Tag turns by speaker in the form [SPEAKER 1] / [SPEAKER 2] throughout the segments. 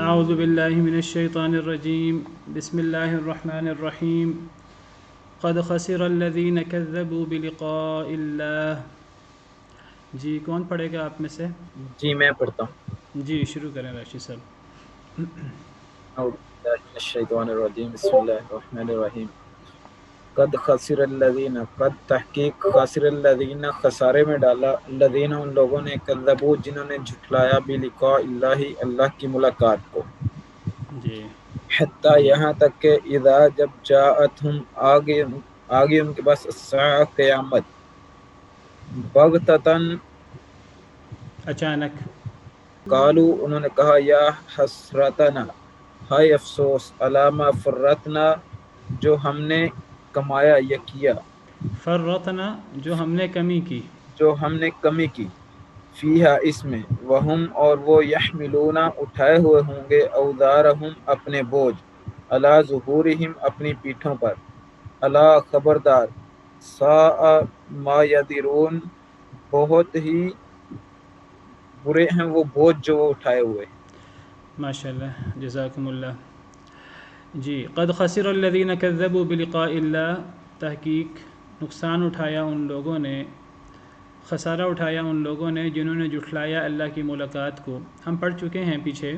[SPEAKER 1] اعوذ باللہ من الشیطان الرجیم بسم اللہ الرحمن الرحیم قد خسر الذین کذبوا بلقاء اللہ. جی کون پڑھے گا آپ میں سے؟
[SPEAKER 2] جی میں پڑھتا ہوں.
[SPEAKER 1] جی شروع کریں راشد صاحب.
[SPEAKER 2] اعوذ باللہ من الشیطان الرجیم بسم اللہ الرحمن الرحیم. قد خسر الذین، قد تحقیق خسر الذین خسارے میں ڈالا، الذین ان لوگوں نے، کذبوا جنہوں نے جھٹلایا، بلقاء اللہ اللہ کی ملاقات کو،
[SPEAKER 1] جی
[SPEAKER 2] حتیٰ یہاں تک کہ اذا جب جاءتہم آگے ان کے پاس الساعہ قیامت، بغتتاً
[SPEAKER 1] اچانک.
[SPEAKER 2] قالوا انہوں نے کہا، یا حسرتنا ہائے افسوس، علامہ فرتنا جو ہم نے کمایا یا کیا،
[SPEAKER 1] فرطنا جو ہم نے کمی کی،
[SPEAKER 2] جو ہم نے کمی کی، فیہا اس میں، وہم اور وہ، یحملون اٹھائے ہوئے ہوں گے، اوزارہم اپنے بوجھ، علی ظہورہم اپنی پیٹھوں پر، الا خبردار، ساء ما یذرون بہت ہی برے ہیں وہ بوجھ جو وہ اٹھائے ہوئے.
[SPEAKER 1] ماشاء اللہ جزاکم اللہ. جی قد خسر الذین کذبوا بلقاء اللہ، تحقیق نقصان اٹھایا ان لوگوں نے، خسارہ اٹھایا ان لوگوں نے جنہوں نے جھٹلایا اللہ کی ملاقات کو. ہم پڑھ چکے ہیں پیچھے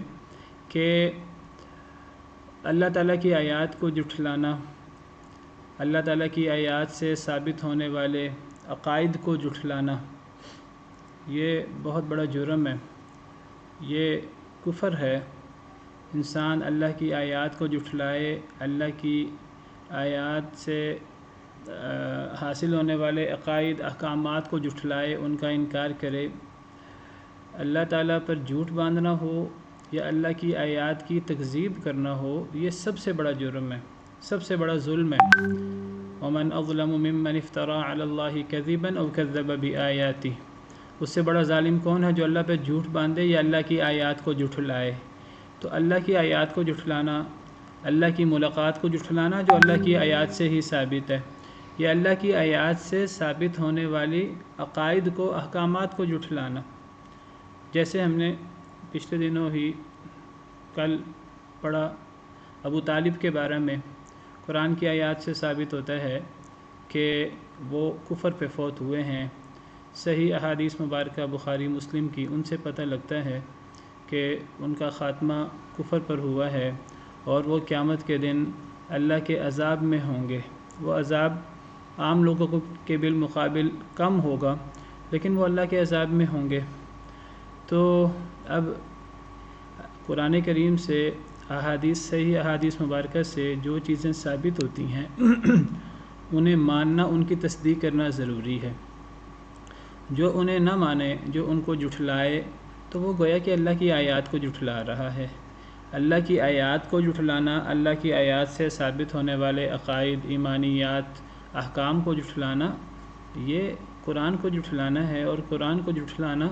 [SPEAKER 1] کہ اللہ تعالیٰ کی آیات کو جھٹلانا، اللہ تعالیٰ کی آیات سے ثابت ہونے والے عقائد کو جھٹلانا، یہ بہت بڑا جرم ہے، یہ کفر ہے. انسان اللہ کی آیات کو جھٹلائے، اللہ کی آیات سے حاصل ہونے والے عقائد احکامات کو جھٹلائے، ان کا انکار کرے، اللہ تعالیٰ پر جھوٹ باندھنا ہو یا اللہ کی آیات کی تکذیب کرنا ہو، یہ سب سے بڑا جرم ہے، سب سے بڑا ظلم ہے. ومن اظلم ممن افترى على الله كذبا او كذب بآياته، اس سے بڑا ظالم کون ہے جو اللہ پہ جھوٹ باندھے یا اللہ کی آیات کو جھٹلائے. تو اللہ کی آیات کو جھٹلانا، اللہ کی ملاقات کو جھٹلانا جو اللہ کی آیات سے ہی ثابت ہے، یہ اللہ کی آیات سے ثابت ہونے والی عقائد کو، احکامات کو جھٹلانا. جیسے ہم نے پچھلے دنوں ہی کل پڑھا ابو طالب کے بارے میں، قرآن کی آیات سے ثابت ہوتا ہے کہ وہ کفر پہ فوت ہوئے ہیں. صحیح احادیث مبارکہ بخاری مسلم کی، ان سے پتہ لگتا ہے کہ ان کا خاتمہ کفر پر ہوا ہے اور وہ قیامت کے دن اللہ کے عذاب میں ہوں گے. وہ عذاب عام لوگوں کے بالمقابل کم ہوگا، لیکن وہ اللہ کے عذاب میں ہوں گے. تو اب قرآن کریم سے، احادیث، صحیح احادیث مبارکہ سے جو چیزیں ثابت ہوتی ہیں انہیں ماننا، ان کی تصدیق کرنا ضروری ہے. جو انہیں نہ مانے، جو ان کو جھٹلائے، تو وہ گویا کہ اللہ کی آیات کو جھٹلا رہا ہے. اللہ کی آیات کو جھٹلانا، اللہ کی آیات سے ثابت ہونے والے عقائد، ایمانیات، احکام کو جھٹلانا، یہ قرآن کو جھٹلانا ہے. اور قرآن کو جھٹلانا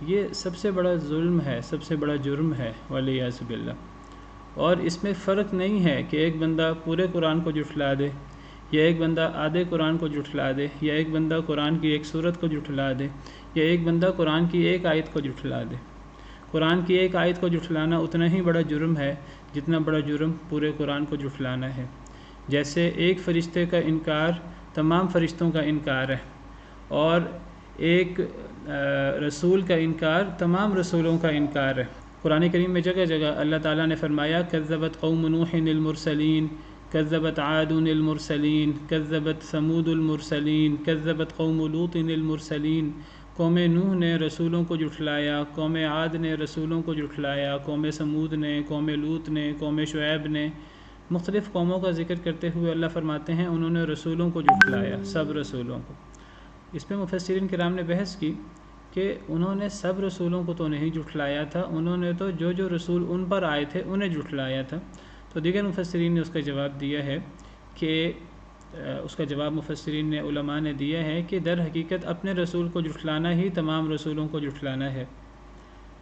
[SPEAKER 1] یہ سب سے بڑا ظلم ہے، سب سے بڑا جرم ہے والعیاذ باللہ. اور اس میں فرق نہیں ہے کہ ایک بندہ پورے قرآن کو جھٹلا دے، یا ایک بندہ آدھے قرآن کو جھٹلا دے، یا ایک بندہ قرآن کی ایک سورت کو جھٹلا دے، یا ایک بندہ قرآن کی ایک آیت کو جھٹلا دے. قرآن کی ایک آیت کو جھٹلانا اتنا ہی بڑا جرم ہے جتنا بڑا جرم پورے قرآن کو جھٹلانا ہے. جیسے ایک فرشتے کا انکار تمام فرشتوں کا انکار ہے، اور ایک رسول کا انکار تمام رسولوں کا انکار ہے. قرآن کریم میں جگہ جگہ اللہ تعالیٰ نے فرمایا کذبت قوم نوح المرسلین، کذبت عاد المرسلین، کذبت ثمود المرسلین، کذبت قوم لوط المرسلین. قوم نوح نے رسولوں کو جھٹلایا، قوم عاد نے رسولوں کو جھٹلایا، قوم ثمود نے، قوم لوط نے، قوم شعیب نے. مختلف قوموں کا ذکر کرتے ہوئے اللہ فرماتے ہیں انہوں نے رسولوں کو جھٹلایا، سب رسولوں کو. اس پہ مفسرین کرام نے بحث کی کہ انہوں نے سب رسولوں کو تو نہیں جھٹلایا تھا، انہوں نے تو جو جو رسول ان پر آئے تھے انہیں جھٹلایا تھا. تو دیگر مفسرین نے اس کا جواب دیا ہے کہ اس کا جواب مفسرین نے، علماء نے دیا ہے کہ در حقیقت اپنے رسول کو جھٹلانا ہی تمام رسولوں کو جھٹلانا ہے.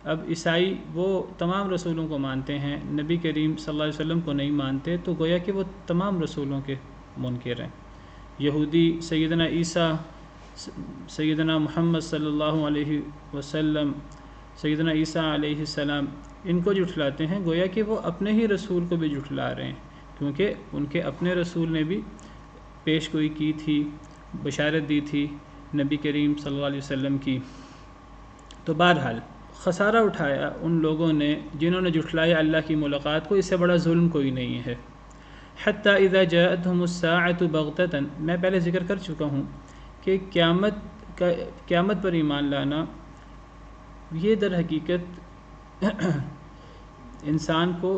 [SPEAKER 1] اب عیسائی وہ تمام رسولوں کو مانتے ہیں، نبی کریم صلی اللہ علیہ وسلم کو نہیں مانتے، تو گویا کہ وہ تمام رسولوں کے منکر ہیں. یہودی سیدنا عیسیٰ، سیدنا محمد صلی اللہ علیہ وسلم، سیدنا عیسیٰ علیہ السلام ان کو جھٹلاتے ہیں، گویا کہ وہ اپنے ہی رسول کو بھی جھٹلا رہے ہیں، کیونکہ ان کے اپنے رسول نے بھی پیش گوئی کی تھی، بشارت دی تھی نبی کریم صلی اللہ علیہ وسلم کی۔ تو بہرحال خسارہ اٹھایا ان لوگوں نے جنہوں نے جھٹلایا اللہ کی ملاقات کو، اس سے بڑا ظلم کوئی نہیں ہے۔ حتی اذا جاءتهم الساعة بغتة، میں پہلے ذکر کر چکا ہوں کہ قیامت پر ایمان لانا یہ در حقیقت انسان کو،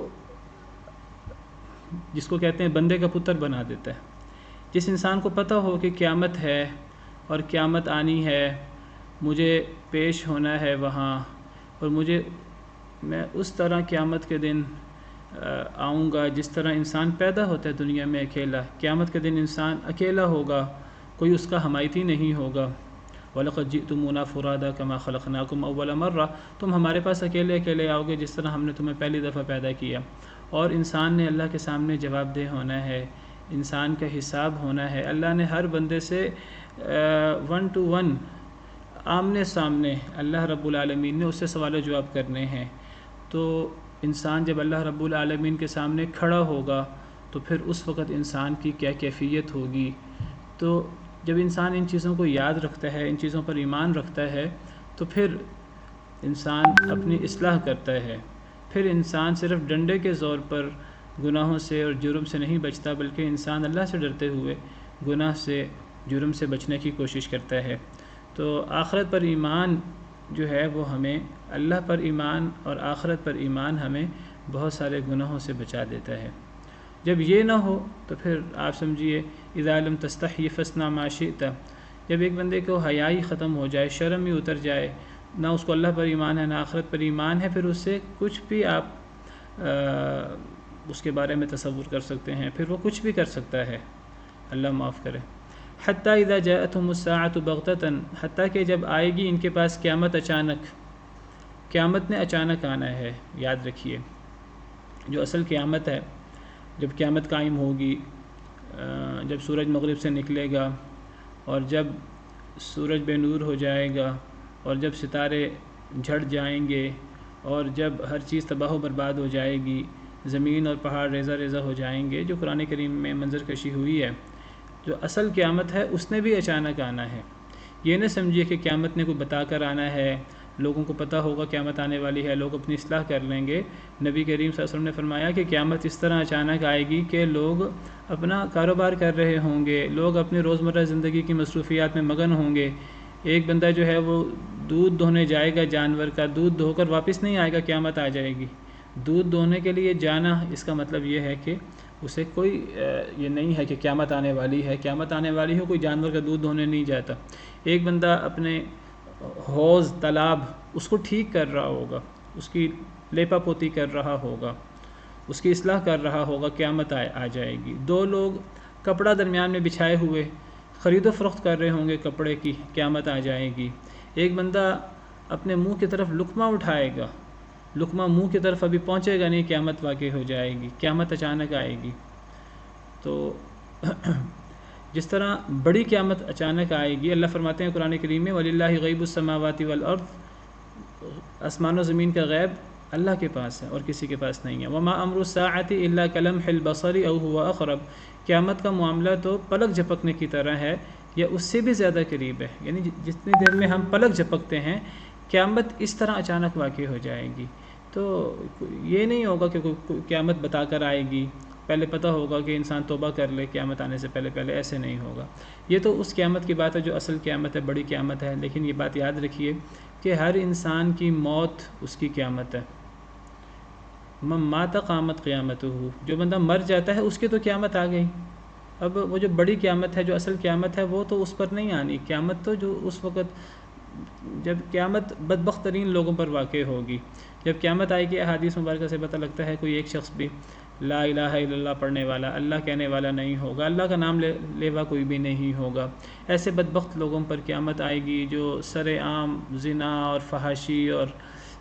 [SPEAKER 1] جس کو کہتے ہیں بندے کا پتر بنا دیتا ہے۔ جس انسان کو پتہ ہو کہ قیامت ہے اور قیامت آنی ہے، مجھے پیش ہونا ہے وہاں، اور میں اس طرح قیامت کے دن آؤں گا جس طرح انسان پیدا ہوتا ہے دنیا میں اکیلا، قیامت کے دن انسان اکیلا ہوگا، کوئی اس کا حمایتی نہیں ہوگا۔ وَلَقَدْ جِئْتُمُونَا فُرَادَىٰ كَمَا خَلَقْنَاكُمْ أَوَّلَ مَرَّةٍ، تم ہمارے پاس اکیلے اکیلے آؤ گے جس طرح ہم نے تمہیں پہلی دفعہ پیدا کیا۔ اور انسان نے اللہ کے سامنے جواب دہ ہونا ہے، انسان کا حساب ہونا ہے۔ اللہ نے ہر بندے سے 1 to 1 آمنے سامنے اللہ رب العالمین نے اس سے سوال و جواب کرنے ہیں۔ تو انسان جب اللہ رب العالمین کے سامنے کھڑا ہوگا تو پھر اس وقت انسان کی کیا کیفیت ہوگی۔ تو جب انسان ان چیزوں کو یاد رکھتا ہے، ان چیزوں پر ایمان رکھتا ہے، تو پھر انسان اپنی اصلاح کرتا ہے۔ پھر انسان صرف ڈنڈے کے زور پر گناہوں سے اور جرم سے نہیں بچتا، بلکہ انسان اللہ سے ڈرتے ہوئے گناہ سے، جرم سے بچنے کی کوشش کرتا ہے۔ تو آخرت پر ایمان جو ہے وہ ہمیں، اللہ پر ایمان اور آخرت پر ایمان ہمیں بہت سارے گناہوں سے بچا دیتا ہے۔ جب یہ نہ ہو تو پھر آپ سمجھیے اذا لم تستحی فاصنع ما شئت، جب ایک بندے کو حیائی ختم ہو جائے، شرم ہی اتر جائے، نہ اس کو اللہ پر ایمان ہے نہ آخرت پر ایمان ہے، پھر اس سے کچھ بھی آپ اس کے بارے میں تصور کر سکتے ہیں، پھر وہ کچھ بھی کر سکتا ہے، اللہ معاف کرے۔ حتی اذا جاءتهم الساعة بغتة، حتیٰ کہ جب آئے گی ان کے پاس قیامت اچانک، قیامت نے اچانک آنا ہے، یاد رکھیے جو اصل قیامت ہے، جب قیامت قائم ہوگی، جب سورج مغرب سے نکلے گا اور جب سورج بے نور ہو جائے گا اور جب ستارے جھڑ جائیں گے اور جب ہر چیز تباہ و برباد ہو جائے گی، زمین اور پہاڑ ریزہ ریزہ ہو جائیں گے، جو قرآن کریم میں منظر کشی ہوئی ہے، جو اصل قیامت ہے اس نے بھی اچانک آنا ہے۔ یہ نہ سمجھیے کہ قیامت نے کوئی بتا کر آنا ہے، لوگوں کو پتہ ہوگا قیامت آنے والی ہے، لوگ اپنی اصلاح کر لیں گے۔ نبی کریم صلی اللہ علیہ وسلم نے فرمایا کہ قیامت اس طرح اچانک آئے گی کہ لوگ اپنا کاروبار کر رہے ہوں گے، لوگ اپنی روزمرہ زندگی کی مصروفیات میں مگن ہوں گے۔ ایک بندہ جو ہے وہ دودھ دھونے جائے گا، جانور کا دودھ دھو کر واپس نہیں آئے گا، قیامت آ جائے گی۔ دودھ دھونے کے لیے جانا، اس کا مطلب یہ ہے کہ اسے کوئی یہ نہیں ہے کہ قیامت آنے والی ہے، قیامت آنے والی ہو، کوئی جانور کا دودھ دھونے نہیں جاتا۔ ایک بندہ اپنے حوض، تالاب، اس کو ٹھیک کر رہا ہوگا، اس کی لیپا پوتی کر رہا ہوگا، اس کی اصلاح کر رہا ہوگا، قیامت آ جائے گی۔ دو لوگ کپڑا درمیان میں بچھائے ہوئے خرید و فروخت کر رہے ہوں گے کپڑے کی، قیامت آ جائے گی۔ ایک بندہ اپنے منہ کی طرف لقمہ اٹھائے گا، لقمہ منہ کی طرف ابھی پہنچے گا نہیں، قیامت واقع ہو جائے گی، قیامت اچانک آئے گی۔ تو جس طرح بڑی قیامت اچانک آئے گی، اللہ فرماتے ہیں قرآن کریم میں وَلِلَّهِ غَيْبُ السَّمَاوَاتِ وَالْأَرْضِ، آسمان و زمین کا غیب اللہ کے پاس ہے اور کسی کے پاس نہیں ہے۔ وَمَا أَمْرُ السَّاعَةِ إِلَّا كَلَمْحِ الْبَصَرِ أَوْ هُوَ أَقْرَبُ، قیامت کا معاملہ تو پلک جھپکنے کی طرح ہے یا اس سے بھی زیادہ قریب ہے، یعنی جتنی دیر میں ہم پلک جھپکتے ہیں قیامت اس طرح اچانک واقع ہو جائے گی۔ تو یہ نہیں ہوگا کہ قیامت بتا کر آئے گی، پہلے پتہ ہوگا کہ انسان توبہ کر لے قیامت آنے سے پہلے، ایسے نہیں ہوگا۔ یہ تو اس قیامت کی بات ہے جو اصل قیامت ہے، بڑی قیامت ہے، لیکن یہ بات یاد رکھیے کہ ہر انسان کی موت اس کی قیامت ہے۔ من مات قامت قیامتہ، جو بندہ مر جاتا ہے اس کی تو قیامت آ گئی۔ اب وہ جو بڑی قیامت ہے، جو اصل قیامت ہے، وہ تو اس پر نہیں آنی۔ قیامت تو جو اس وقت جب قیامت بدبخت ترین لوگوں پر واقع ہوگی، جب قیامت آئے گی، احادیث مبارکہ سے پتہ لگتا ہے کوئی ایک شخص بھی لا الہ الا اللہ پڑھنے والا، اللہ کہنے والا نہیں ہوگا، اللہ کا نام لیوا کوئی بھی نہیں ہوگا۔ ایسے بدبخت لوگوں پر قیامت آئے گی جو سر عام زنا اور فحاشی اور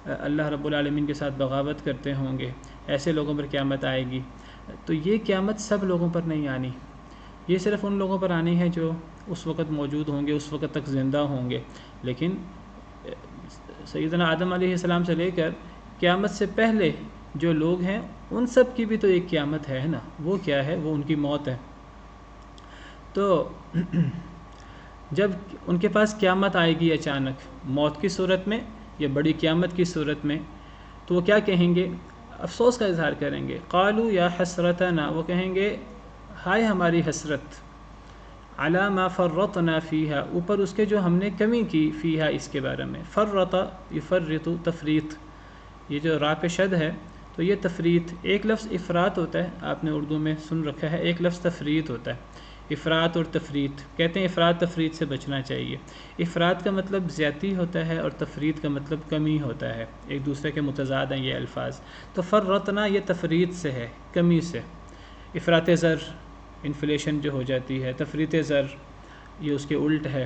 [SPEAKER 1] اللہ رب العالمین کے ساتھ بغاوت کرتے ہوں گے، ایسے لوگوں پر قیامت آئے گی۔ تو یہ قیامت سب لوگوں پر نہیں آنی، یہ صرف ان لوگوں پر آنی ہے جو اس وقت موجود ہوں گے، اس وقت تک زندہ ہوں گے۔ لیکن سیدنا آدم علیہ السلام سے لے کر قیامت سے پہلے جو لوگ ہیں ان سب کی بھی تو ایک قیامت ہے نا. وہ کیا ہے؟ وہ ان کی موت ہے. تو جب ان کے پاس قیامت آئے گی اچانک موت کی صورت میں یا بڑی قیامت کی صورت میں، تو وہ کیا کہیں گے؟ افسوس کا اظہار کریں گے. قالوا یا حسرتنا، وہ کہیں گے ہائے ہماری حسرت، علی ما فرطنا فیہا، اوپر اس کے جو ہم نے کمی کی، فیہا اس کے بارے میں. فرط یفرط تفریط، یہ جو را پہ شد ہے تو یہ تفریط. ایک لفظ افراط ہوتا ہے، آپ نے اردو میں سن رکھا ہے، ایک لفظ تفریط ہوتا ہے. افراط اور تفریط کہتے ہیں افراط تفریط سے بچنا چاہیے. افراط کا مطلب زیادتی ہوتا ہے اور تفریط کا مطلب کمی ہوتا ہے، ایک دوسرے کے متضاد ہیں یہ الفاظ. تو فرطنا یہ تفریط سے ہے، کمی سے. افراط زر انفلیشن جو ہو جاتی ہے، تفریط زر یہ اس کے الٹ ہے.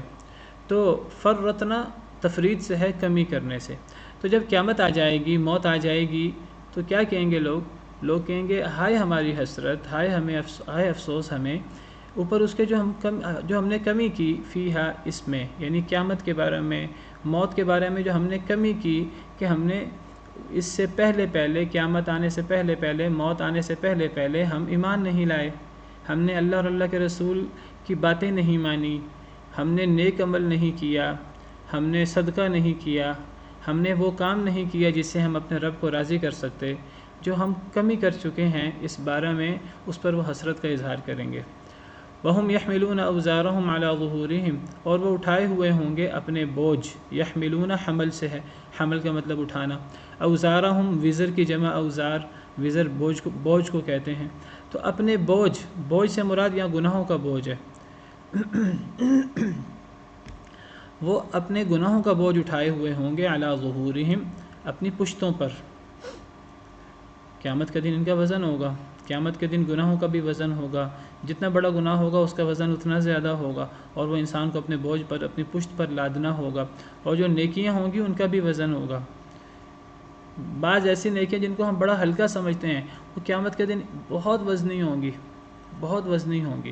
[SPEAKER 1] تو فرطنا تفریط سے ہے، کمی کرنے سے. تو جب قیامت آ جائے گی، موت آ جائے گی، تو کیا کہیں گے لوگ کہیں گے ہائے ہماری حسرت، ہائے ہمیں ہائے افسوس ہمیں، اوپر اس کے جو ہم نے کمی کی، فیہا اس میں، یعنی قیامت کے بارے میں، موت کے بارے میں جو ہم نے کمی کی کہ ہم نے اس سے پہلے قیامت آنے سے پہلے موت آنے سے پہلے ہم ایمان نہیں لائے، ہم نے اللہ اور اللہ کے رسول کی باتیں نہیں مانی، ہم نے نیک عمل نہیں کیا، ہم نے صدقہ نہیں کیا، ہم نے وہ کام نہیں کیا جس سے ہم اپنے رب کو راضی کر سکتے. جو ہم کمی کر چکے ہیں اس بارے میں، اس پر وہ حسرت کا اظہار کریں گے. وَهُمْ يَحْمِلُونَ أَوْزَارَهُمْ عَلَى ظُهُورِهِمْ، اور وہ اٹھائے ہوئے ہوں گے اپنے بوجھ. یحملون حمل سے ہے، حمل کا مطلب اٹھانا. اوزارہم وزر کی جمع اوزار، وزر بوجھ کو کہتے ہیں. تو اپنے بوجھ سے مراد یہاں گناہوں کا بوجھ ہے. وہ اپنے گناہوں کا بوجھ اٹھائے ہوئے ہوں گے علی ظہورہم، اپنی پشتوں پر. قیامت کا دن ان کا وزن ہوگا، قیامت کے دن گناہوں کا بھی وزن ہوگا. جتنا بڑا گناہ ہوگا اس کا وزن اتنا زیادہ ہوگا، اور وہ انسان کو اپنے بوجھ پر، اپنی پشت پر لادنا ہوگا. اور جو نیکیاں ہوں گی ان کا بھی وزن ہوگا. بعض ایسی نیکیاں جن کو ہم بڑا ہلکا سمجھتے ہیں، وہ قیامت کے دن بہت وزنی ہوں گی، بہت وزنی ہوں گی.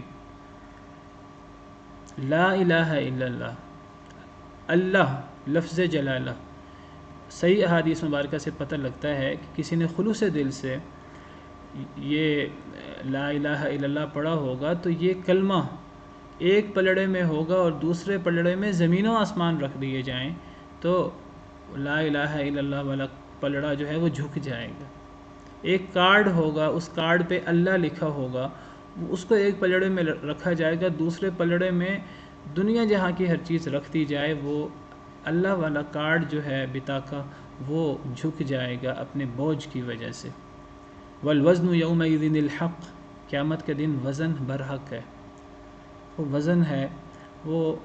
[SPEAKER 1] لا الہ الا اللہ، اللہ لفظ جلالہ. صحیح احادیث مبارکہ سے پتہ لگتا ہے کہ کسی نے خلوص دل سے یہ لا الہ الا اللہ پڑھا ہوگا تو یہ کلمہ ایک پلڑے میں ہوگا اور دوسرے پلڑے میں زمین و آسمان رکھ دیے جائیں تو لا الہ الا اللہ والا پلڑا جو ہے وہ جھک جائے گا. ایک کارڈ ہوگا، اس کارڈ پہ اللہ لکھا ہوگا، اس کو ایک پلڑے میں رکھا جائے گا، دوسرے پلڑے میں دنیا جہاں کی ہر چیز رکھ دی جائے، وہ اللہ والا کارڈ جو ہے بطاقہ وہ جھک جائے گا اپنے بوجھ کی وجہ سے. والوزن یومئذ الحق، قیامت کے دن وزن برحق ہے. وہ وزن ہے، وہ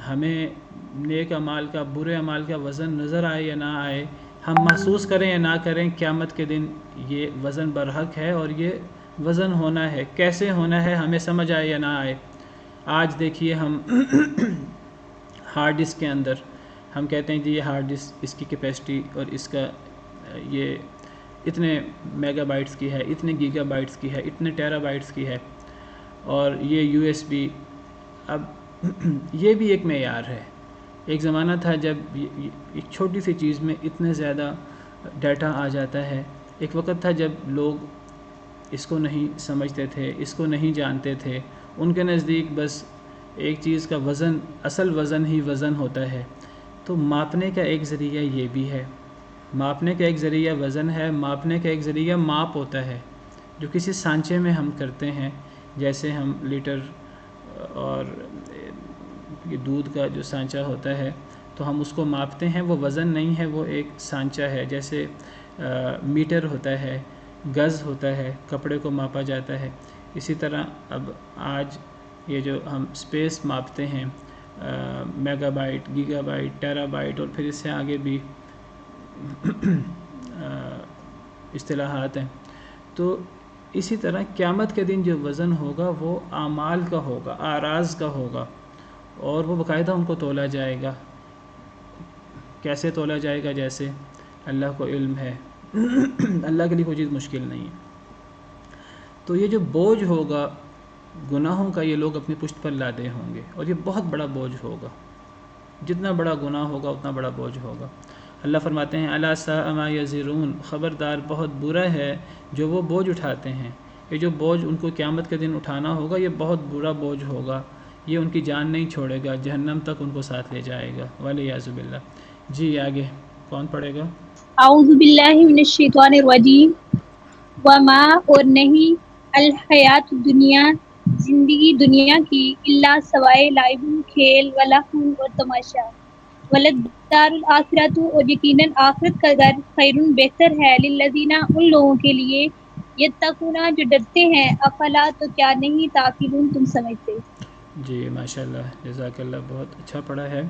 [SPEAKER 1] ہمیں نیک اعمال کا، برے اعمال کا وزن نظر آئے یا نہ آئے، ہم محسوس کریں یا نہ کریں، قیامت کے دن یہ وزن برحق ہے. اور یہ وزن ہونا ہے، کیسے ہونا ہے ہمیں سمجھ آئے یا نہ آئے. آج دیکھیے ہم ہارڈ ڈسک کے اندر ہم کہتے ہیں جی یہ ہارڈ ڈسک، اس کی کیپیسٹی اور اس کا یہ اتنے میگا بائٹس کی ہے، اتنے گیگا بائٹس کی ہے، اتنے ٹیرا بائٹس کی ہے، اور یہ یو ایس بی. اب یہ بھی ایک معیار ہے. ایک زمانہ تھا جب ایک چھوٹی سی چیز میں اتنے زیادہ ڈیٹا آ جاتا ہے. ایک وقت تھا جب لوگ اس کو نہیں سمجھتے تھے، اس کو نہیں جانتے تھے. ان کے نزدیک بس ایک چیز کا وزن، اصل وزن ہی وزن ہوتا ہے. تو ماپنے کا ایک ذریعہ یہ بھی ہے، ماپنے کا ایک ذریعہ وزن ہے، ماپنے کا ایک ذریعہ ماپ ہوتا ہے جو کسی سانچے میں ہم کرتے ہیں. جیسے ہم لیٹر اور یہ دودھ کا جو سانچہ ہوتا ہے تو ہم اس کو ماپتے ہیں، وہ وزن نہیں ہے، وہ ایک سانچہ ہے. جیسے میٹر ہوتا ہے، گز ہوتا ہے، کپڑے کو ماپا جاتا ہے. اسی طرح اب آج یہ جو ہم اسپیس ماپتے ہیں، megabyte, gigabyte, terabyte, اور پھر اس سے آگے بھی اصطلاحات ہیں. تو اسی طرح قیامت کے دن جو وزن ہوگا وہ اعمال کا ہوگا، اعراض کا ہوگا، اور وہ باقاعدہ ان کو تولا جائے گا. کیسے تولا جائے گا؟ جیسے اللہ کو علم ہے، اللہ کے لیے کوئی چیز مشکل نہیں ہے. تو یہ جو بوجھ ہوگا گناہوں کا، یہ لوگ اپنی پشت پر لادے ہوں گے، اور یہ بہت بڑا بوجھ ہوگا. جتنا بڑا گناہ ہوگا اتنا بڑا بوجھ ہوگا۔ اللہ فرماتے ہیں الا ساء ما یزرون، خبردار بہت برا ہے جو وہ بوجھ اٹھاتے ہیں۔ یہ جو بوجھ ان کو قیامت کے دن اٹھانا ہوگا یہ بہت برا بوجھ ہوگا، یہ ان کی جان نہیں چھوڑے گا، جہنم تک ان کو ساتھ لے جائے گا، والعیاذ باللہ۔ جی آگے کون پڑھے گا؟
[SPEAKER 3] اعوذ باللہ من الشیطان الرجیم وما اور نہیں الحیات دنیا زندگی دنیا کی الا سوائے لعب کھیل ولہو اور تماشا ولدار الآخرۃ اور یقیناً آخرت کا گھر خیر بہتر ہے للذین ان لوگوں کے لیے یتقون جو ڈرتے ہیں افلا تو کیا نہیں تعقلون تم سمجھتے۔
[SPEAKER 1] جی ماشاءاللہ، جزاک اللہ، بہت اچھا پڑھا ہے۔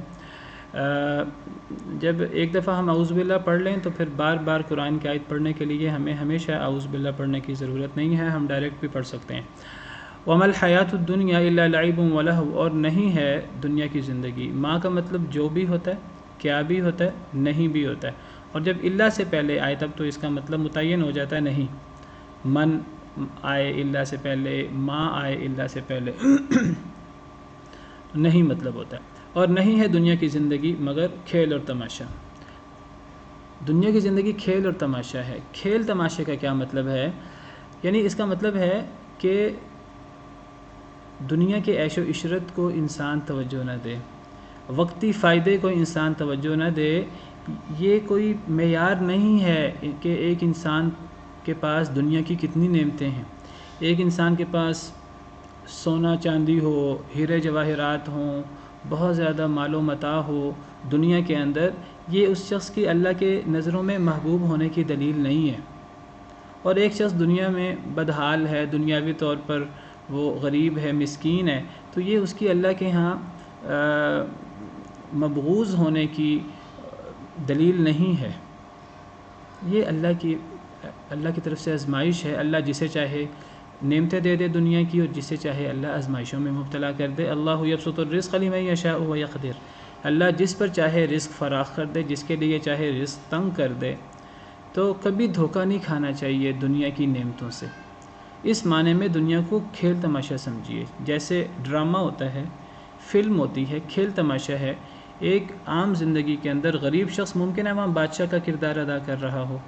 [SPEAKER 1] جب ایک دفعہ ہم اعوذ باللہ پڑھ لیں تو پھر بار بار قرآن کی آیت پڑھنے کے لیے ہمیں ہمیشہ اعوذ باللہ پڑھنے کی ضرورت نہیں ہے، ہم ڈائریکٹ بھی پڑھ سکتے ہیں۔ وَمَا الْحَيَاةُ الدُّنْيَا إِلَّا لَعِبٌ وَلَهْوٌ، اور نہیں ہے دنیا کی زندگی، ماں کا مطلب جو بھی ہوتا ہے، کیا بھی ہوتا ہے، نہیں بھی ہوتا ہے، اور جب اللہ سے پہلے آئے تب تو اس کا مطلب متعین ہو جاتا ہے نہیں، من آئے اللہ سے پہلے، ماں آئے اللہ سے پہلے نہیں مطلب ہوتا ہے۔ اور نہیں ہے دنیا کی زندگی مگر کھیل اور تماشا۔ دنیا کی زندگی کھیل اور تماشا ہے۔ کھیل تماشے کا کیا مطلب ہے؟ یعنی اس کا مطلب ہے کہ دنیا کے عیش و عشرت کو انسان توجہ نہ دے، وقتی فائدے کو انسان توجہ نہ دے۔ یہ کوئی معیار نہیں ہے کہ ایک انسان کے پاس دنیا کی کتنی نعمتیں ہیں، ایک انسان کے پاس سونا چاندی ہو، ہیرے جواہرات ہوں، بہت زیادہ مال و متاع ہو دنیا کے اندر، یہ اس شخص کی اللہ کے نظروں میں محبوب ہونے کی دلیل نہیں ہے۔ اور ایک شخص دنیا میں بدحال ہے، دنیاوی طور پر وہ غریب ہے، مسکین ہے، تو یہ اس کی اللہ کے ہاں مبغوض ہونے کی دلیل نہیں ہے۔ یہ اللہ کی طرف سے آزمائش ہے۔ اللہ جسے چاہے نعمتیں دے دے دنیا کی، اور جسے چاہے اللہ آزمائشوں میں مبتلا کر دے۔ اللہ یبسط الرزق لمن یشاء ویقدر، اللہ جس پر چاہے رزق فراخ کر دے، جس کے لیے چاہے رزق تنگ کر دے۔ تو کبھی دھوکہ نہیں کھانا چاہیے دنیا کی نعمتوں سے۔ اس معنی میں دنیا کو کھیل تماشا سمجھیے، جیسے ڈرامہ ہوتا ہے، فلم ہوتی ہے، کھیل تماشا ہے۔ ایک عام زندگی کے اندر غریب شخص ممکن ہے وہاں بادشاہ کا کردار ادا کر رہا ہو،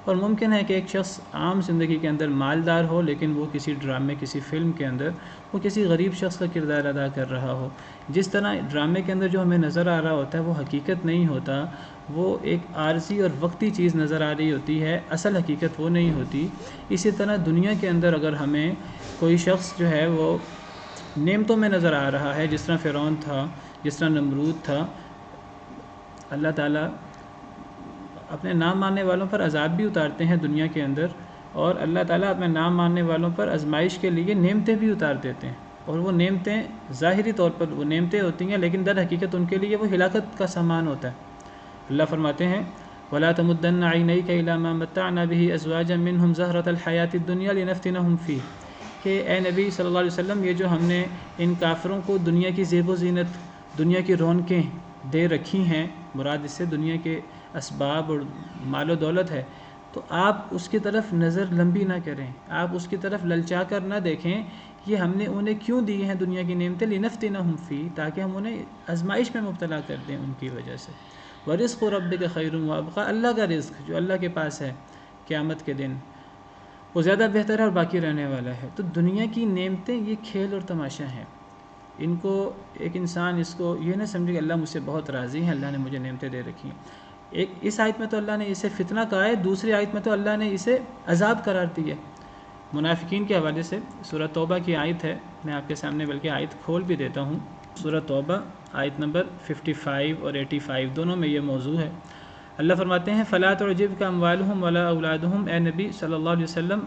[SPEAKER 1] اور ممکن ہے کہ ایک شخص عام زندگی کے اندر مالدار ہو لیکن وہ کسی ڈرامے، کسی فلم کے اندر وہ کسی غریب شخص کا کردار ادا کر رہا ہو۔ جس طرح ڈرامے کے اندر جو ہمیں نظر آ رہا ہوتا ہے وہ حقیقت نہیں ہوتا، وہ ایک عارضی اور وقتی چیز نظر آ رہی ہوتی ہے، اصل حقیقت وہ نہیں ہوتی۔ اسی طرح دنیا کے اندر اگر ہمیں کوئی شخص جو ہے وہ نعمتوں میں نظر آ رہا ہے، جس طرح فرعون تھا، جس طرح نمرود تھا، اللہ تعالیٰ اپنے نام ماننے والوں پر عذاب بھی اتارتے ہیں دنیا کے اندر، اور اللہ تعالیٰ اپنے نام ماننے والوں پر آزمائش کے لیے نعمتیں بھی اتار دیتے ہیں، اور وہ نعمتیں ظاہری طور پر وہ نعمتیں ہوتی ہیں لیکن در حقیقت ان کے لیے وہ ہلاکت کا سامان ہوتا ہے۔ اللہ فرماتے ہیں وَلَا تَمُدَّنَّ عَيْنَيْكَ إِلَىٰ مَا مَتَّعْنَا بِهِ أَزْوَاجًا مِّنْهُمْ زَهْرَةَ الْحَيَاةِ الدُّنْيَا لِنَفْتِنَهُمْ فِيهِ، کہ اے نبی صلی اللہ علیہ وسلم، یہ جو ہم نے ان کافروں کو دنیا کی زیب و زینت، دنیا کی رونقیں دے رکھی ہیں، مراد اس سے دنیا کے اسباب اور مال و دولت ہے، تو آپ اس کی طرف نظر لمبی نہ کریں، آپ اس کی طرف للچا کر نہ دیکھیں۔ یہ ہم نے انہیں کیوں دی ہیں دنیا کی نعمتیں؟ لِنَفْتِنَهُمْ فِيهِ، تاکہ ہم انہیں آزمائش میں مبتلا کر دیں ان کی وجہ سے۔ وَرِزْقُ رَبِّكَ خَيْرٌ وَأَبْقَىٰ، اللہ کا رزق جو اللہ کے پاس ہے قیامت کے دن وہ زیادہ بہتر ہے اور باقی رہنے والا ہے۔ تو دنیا کی نعمتیں یہ کھیل اور تماشا ہیں، ان کو ایک انسان اس کو یہ نہ سمجھے کہ اللہ مجھ سے بہت راضی ہے، اللہ نے مجھے نعمتیں دے رکھی ہیں۔ ایک اس آیت میں تو اللہ نے اسے فتنہ کہا ہے، دوسری آیت میں تو اللہ نے اسے عذاب قرار دی ہے۔ منافقین کے حوالے سے سورہ توبہ کی آیت ہے، میں آپ کے سامنے بلکہ آیت کھول بھی دیتا ہوں۔ سورہ توبہ آیت نمبر 55 اور 85 دونوں میں یہ موضوع ہے۔ اللہ فرماتے ہیں فَلَا تُعْجِبْكَ أَمْوَالُهُمْ وَلَا أَوْلَادُهُمْ، اے نبی صلی اللہ علیہ وسلم،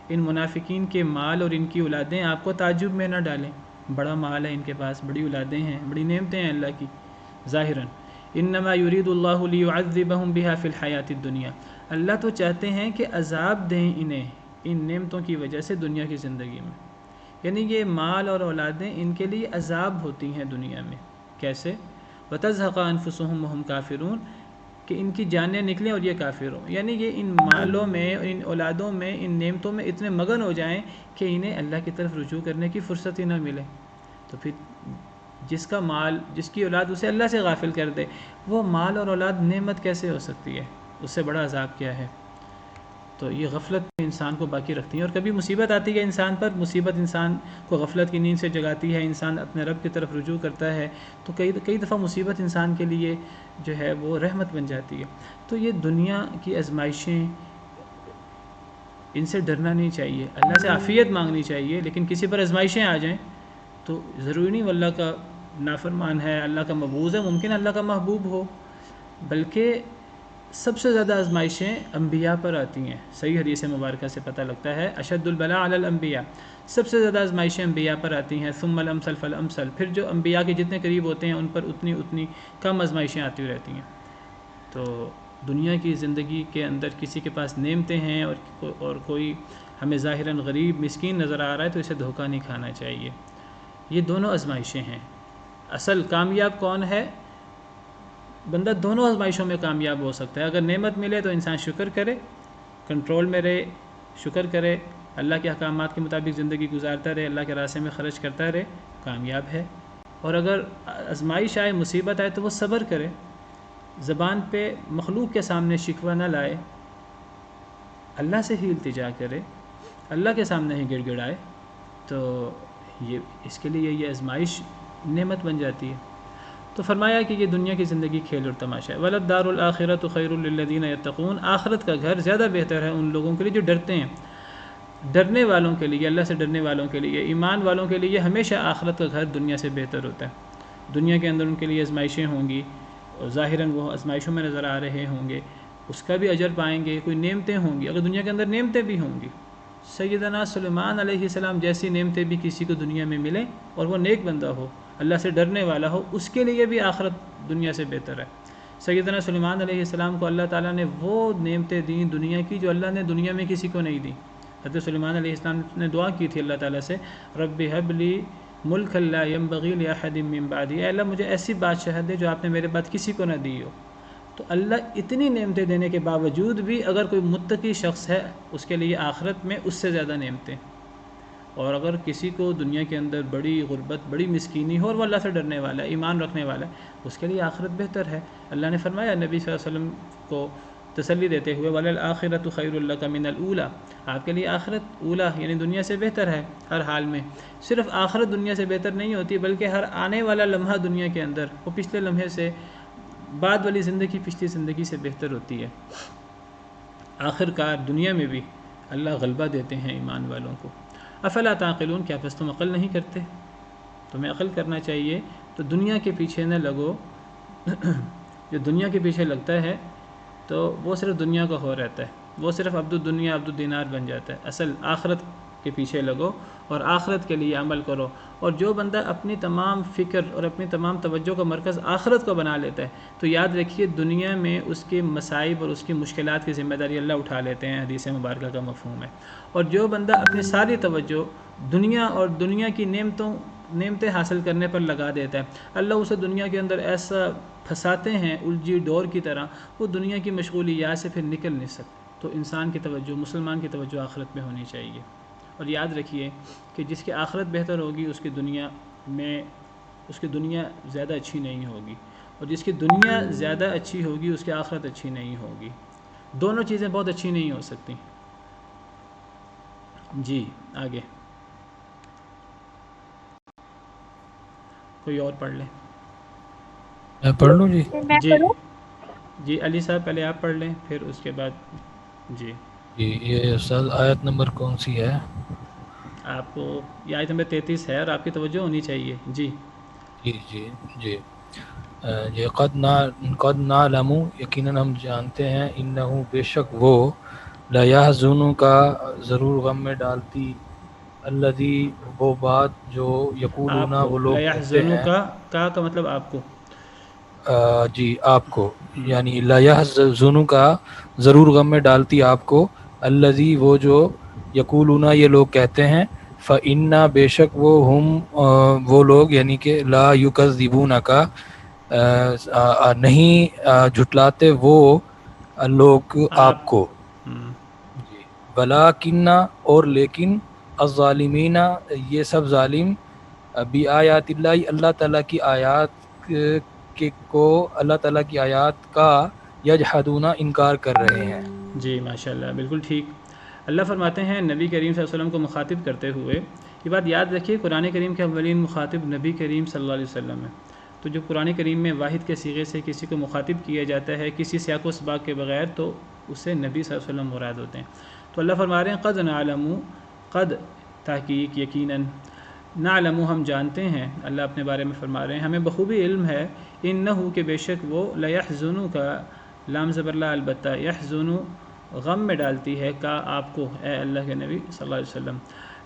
[SPEAKER 1] ان منافقین کے مال اور ان کی اولادیں آپ کو تعجب میں نہ ڈالیں۔ بڑا مال ہے ان کے پاس، بڑی اولادیں ہیں، بڑی نعمتیں ہیں اللہ کی ظاہراً۔ انما یرید اللہ لیعذبہم بہا فی الحیات الدنیا، اللہ تو چاہتے ہیں کہ عذاب دیں انہیں ان نعمتوں کی وجہ سے دنیا کی زندگی میں، یعنی یہ مال اور اولادیں ان کے لیے عذاب ہوتی ہیں دنیا میں۔ کیسے؟ وَتَزْهَقَ أَنفُسُهُمْ وَهُمْ كَافِرُونَ، کہ ان کی جانیں نکلیں اور یہ کافر ہوں، یعنی یہ ان مالوں میں، ان اولادوں میں، ان نعمتوں میں اتنے مگن ہو جائیں کہ انہیں اللہ کی طرف رجوع کرنے کی فرصت ہی نہ ملے۔ تو پھر جس کا مال، جس کی اولاد اسے اللہ سے غافل کر دے، وہ مال اور اولاد نعمت کیسے ہو سکتی ہے؟ اس سے بڑا عذاب کیا ہے؟ تو یہ غفلت انسان کو باقی رکھتی ہیں، اور کبھی مصیبت آتی ہے انسان پر، مصیبت انسان کو غفلت کی نیند سے جگاتی ہے، انسان اپنے رب کی طرف رجوع کرتا ہے، تو کئی دفعہ مصیبت انسان کے لیے جو ہے وہ رحمت بن جاتی ہے۔ تو یہ دنیا کی آزمائشیں، ان سے ڈرنا نہیں چاہیے، اللہ سے عافیت مانگنی چاہیے، لیکن کسی پر آزمائشیں آ جائیں تو ضروری نہیں وہ اللہ کا نافرمان ہے، اللہ کا مبغوض ہے، ممکن اللہ کا محبوب ہو، بلکہ سب سے زیادہ آزمائشیں انبیاء پر آتی ہیں۔ صحیح حدیث مبارکہ سے پتہ لگتا ہے اشد البلاء علی الانبیاء، سب سے زیادہ آزمائشیں انبیاء پر آتی ہیں، ثم الامثل فالامثل، پھر جو انبیاء کے جتنے قریب ہوتے ہیں ان پر اتنی کم آزمائشیں آتی رہتی ہیں۔ تو دنیا کی زندگی کے اندر کسی کے پاس نعمتیں ہیں اور کوئی ہمیں ظاہراً غریب مسکین نظر آ رہا ہے تو اسے دھوکہ نہیں کھانا چاہیے۔ یہ دونوں آزمائشیں ہیں۔ اصل کامیاب کون ہے؟ بندہ دونوں آزمائشوں میں کامیاب ہو سکتا ہے۔ اگر نعمت ملے تو انسان شکر کرے، کنٹرول میں رہے، شکر کرے، اللہ کے احکامات کے مطابق زندگی گزارتا رہے، اللہ کے راستے میں خرچ کرتا رہے، کامیاب ہے۔ اور اگر آزمائش آئے، مصیبت آئے تو وہ صبر کرے، زبان پہ مخلوق کے سامنے شکوہ نہ لائے، اللہ سے ہی التجا کرے، اللہ کے سامنے ہی گڑ گڑائے، تو اس کے لیے یہ آزمائش نعمت بن جاتی ہے۔ تو فرمایا کہ یہ دنیا کی زندگی کھیل اور تماشا ہے۔ وَلَلدَّارُ الْآخِرَةُ خَيْرٌ لِّلَّذِينَ يَتَّقُونَ، آخرت کا گھر زیادہ بہتر ہے ان لوگوں کے لیے جو ڈرتے ہیں۔ ڈرنے والوں کے لیے، اللہ سے ڈرنے والوں کے لیے، ایمان والوں کے لیے ہمیشہ آخرت کا گھر دنیا سے بہتر ہوتا ہے۔ دنیا کے اندر ان کے لیے آزمائشیں ہوں گی، اور ظاہراً وہ آزمائشوں میں نظر آ رہے ہوں گے، اس کا بھی اجر پائیں گے، کوئی نعمتیں ہوں گی، اگر دنیا کے اندر نعمتیں بھی ہوں گی، سیدنا سلیمان علیہ السلام جیسی نعمتیں بھی کسی کو دنیا میں ملیں اور وہ نیک بندہ ہو، اللہ سے ڈرنے والا ہو، اس کے لیے بھی آخرت دنیا سے بہتر ہے۔ سیدنا سلیمان علیہ السلام کو اللہ تعالیٰ نے وہ نعمتیں دیں دنیا کی جو اللہ نے دنیا میں کسی کو نہیں دی۔ حضرت سلیمان علیہ السلام نے دعا کی تھی اللہ تعالیٰ سے، رب ہب لی ملک لا ینبغی لأحد من بعدی، اے اللہ مجھے ایسی بادشاہت دے جو آپ نے میرے بعد کسی کو نہ دی ہو۔ تو اللہ اتنی نعمتیں دینے کے باوجود بھی اگر کوئی متقی شخص ہے اس کے لیے آخرت میں اس سے زیادہ نعمتیں، اور اگر کسی کو دنیا کے اندر بڑی غربت، بڑی مسکینی ہو اور وہ اللہ سے ڈرنے والا ہے، ایمان رکھنے والا ہے، اس کے لیے آخرت بہتر ہے۔ اللہ نے فرمایا نبی صلی اللہ علیہ وسلم کو تسلی دیتے ہوئے وَلَلْآخِرَةُ خَيْرٌ لَكَ مِنَ الْأُولَىٰ، آپ کے لیے آخرت اولا یعنی دنیا سے بہتر ہے ہر حال میں۔ صرف آخرت دنیا سے بہتر نہیں ہوتی بلکہ ہر آنے والا لمحہ دنیا کے اندر وہ پچھلے لمحے سے، بعد والی زندگی پچھلی زندگی سے بہتر ہوتی ہے۔ آخر کار دنیا میں بھی اللہ غلبہ دیتے ہیں ایمان والوں کو۔ افلا تعقلون، کیا پس تم عقل نہیں کرتے؟ تمہیں عقل کرنا چاہیے، تو دنیا کے پیچھے نہ لگو۔ جو دنیا کے پیچھے لگتا ہے تو وہ صرف دنیا کا ہو رہتا ہے، وہ صرف عبد الدنیا عبد الدینار بن جاتا ہے۔ اصل آخرت کے پیچھے لگو اور آخرت کے لیے عمل کرو، اور جو بندہ اپنی تمام فکر اور اپنی تمام توجہ کا مرکز آخرت کو بنا لیتا ہے تو یاد رکھیے دنیا میں اس کے مصائب اور اس کی مشکلات کی ذمہ داری اللہ اٹھا لیتے ہیں، حدیث مبارکہ کا مفہوم ہے۔ اور جو بندہ اپنی ساری توجہ دنیا اور دنیا کی نعمتیں حاصل کرنے پر لگا دیتا ہے، اللہ اسے دنیا کے اندر ایسا پھنساتے ہیں الجھی ڈور کی طرح، وہ دنیا کی مشغولیات سے پھر نکل نہیں سکتے۔ تو انسان کی توجہ، مسلمان کی توجہ آخرت میں ہونی چاہیے، اور یاد رکھیے کہ جس کی آخرت بہتر ہوگی اس کی دنیا زیادہ اچھی نہیں ہوگی، اور جس کی دنیا زیادہ اچھی ہوگی اس کی آخرت اچھی نہیں ہوگی۔ دونوں چیزیں بہت اچھی نہیں ہو سکتی۔ جی آگے کوئی اور پڑھ لیں؟
[SPEAKER 4] میں پڑھ لوں جی؟
[SPEAKER 3] میں
[SPEAKER 1] جی
[SPEAKER 3] کروں؟
[SPEAKER 1] جی علی صاحب پہلے آپ پڑھ لیں پھر اس کے بعد جی
[SPEAKER 4] یہ استاد آیت نمبر کون سی ہے؟
[SPEAKER 1] آپ کو یہ آیت نمبر 33 ہے اور آپ کی توجہ ہونی چاہیے۔ جی
[SPEAKER 4] جی یہ قد نعلم، یقیناً ہم جانتے ہیں، انہو بے شک وہ، لا یحزن کا ضرور غم میں ڈالتی، الذی وہ بات جو یقولون
[SPEAKER 1] آپ کو
[SPEAKER 4] وہ لوگ
[SPEAKER 1] لا
[SPEAKER 4] کہتے
[SPEAKER 1] یحزنو
[SPEAKER 4] ہیں،
[SPEAKER 1] کا مطلب آپ کو،
[SPEAKER 4] جی آپ کو، یعنی لا یحزن کا ضرور غم میں ڈالتی آپ کو، الذی وہ جو یقولون یہ لوگ کہتے ہیں، فإنا بے شک وہ لوگ یعنی کہ لا یکذبون کا نہیں جھٹلاتے وہ لوگ آپ کو، جی ولیکن اور لیکن الظالمین یہ سب ظالم بی آیات اللہ، اللہ تعالیٰ کی آیات کے کو اللہ تعالیٰ کی آیات کا یجحدون انکار کر رہے ہیں۔
[SPEAKER 1] جی ماشاءاللہ، بالکل ٹھیک۔ اللہ فرماتے ہیں نبی کریم صلی اللہ علیہ وسلم کو مخاطب کرتے ہوئے، یہ بات یاد رکھیے قرآن کریم کے اولین مخاطب نبی کریم صلی اللہ علیہ وسلم ہے۔ تو جو قرآن کریم میں واحد کے صیغے سے کسی کو مخاطب کیا جاتا ہے کسی سیاق و سباق کے بغیر، تو اسے نبی صلی اللہ علیہ وسلم مراد ہوتے ہیں۔ تو اللہ فرما رہے ہیں قد نعلم، قد تحقیق یقیناً، نعلم ہم جانتے ہیں، اللہ اپنے بارے میں فرما رہے ہیں ہمیں بخوبی علم ہے، انہو کہ بے شک وہ لیحزنو کا لام زبر لا البتہ، یحزنو غم میں ڈالتی ہے کا آپ کو اے اللہ کے نبی صلی اللہ علیہ وسلم،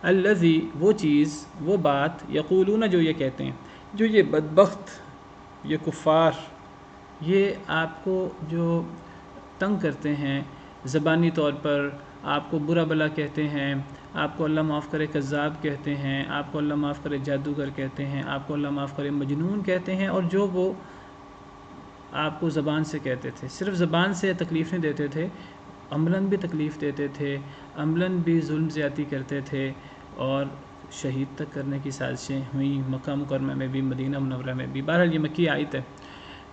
[SPEAKER 1] الذی وہ چیز وہ بات، یقولون جو یہ کہتے ہیں، جو یہ بدبخت یہ کفار یہ آپ کو جو تنگ کرتے ہیں زبانی طور پر، آپ کو برا بلا کہتے ہیں، آپ کو اللہ معاف کرے کذاب کہتے ہیں، آپ کو اللہ معاف کرے جادوگر کہتے ہیں، آپ کو اللہ معاف کرے مجنون کہتے ہیں، اور جو وہ آپ کو زبان سے کہتے تھے، صرف زبان سے تکلیف نہیں دیتے تھے، عملاً بھی تکلیف دیتے تھے، عملاً بھی ظلم زیادتی کرتے تھے، اور شہید تک کرنے کی سازشیں ہوئیں مکہ مکرمہ میں بھی، مدینہ منورہ میں بھی۔ بہرحال یہ مکی آیت ہے۔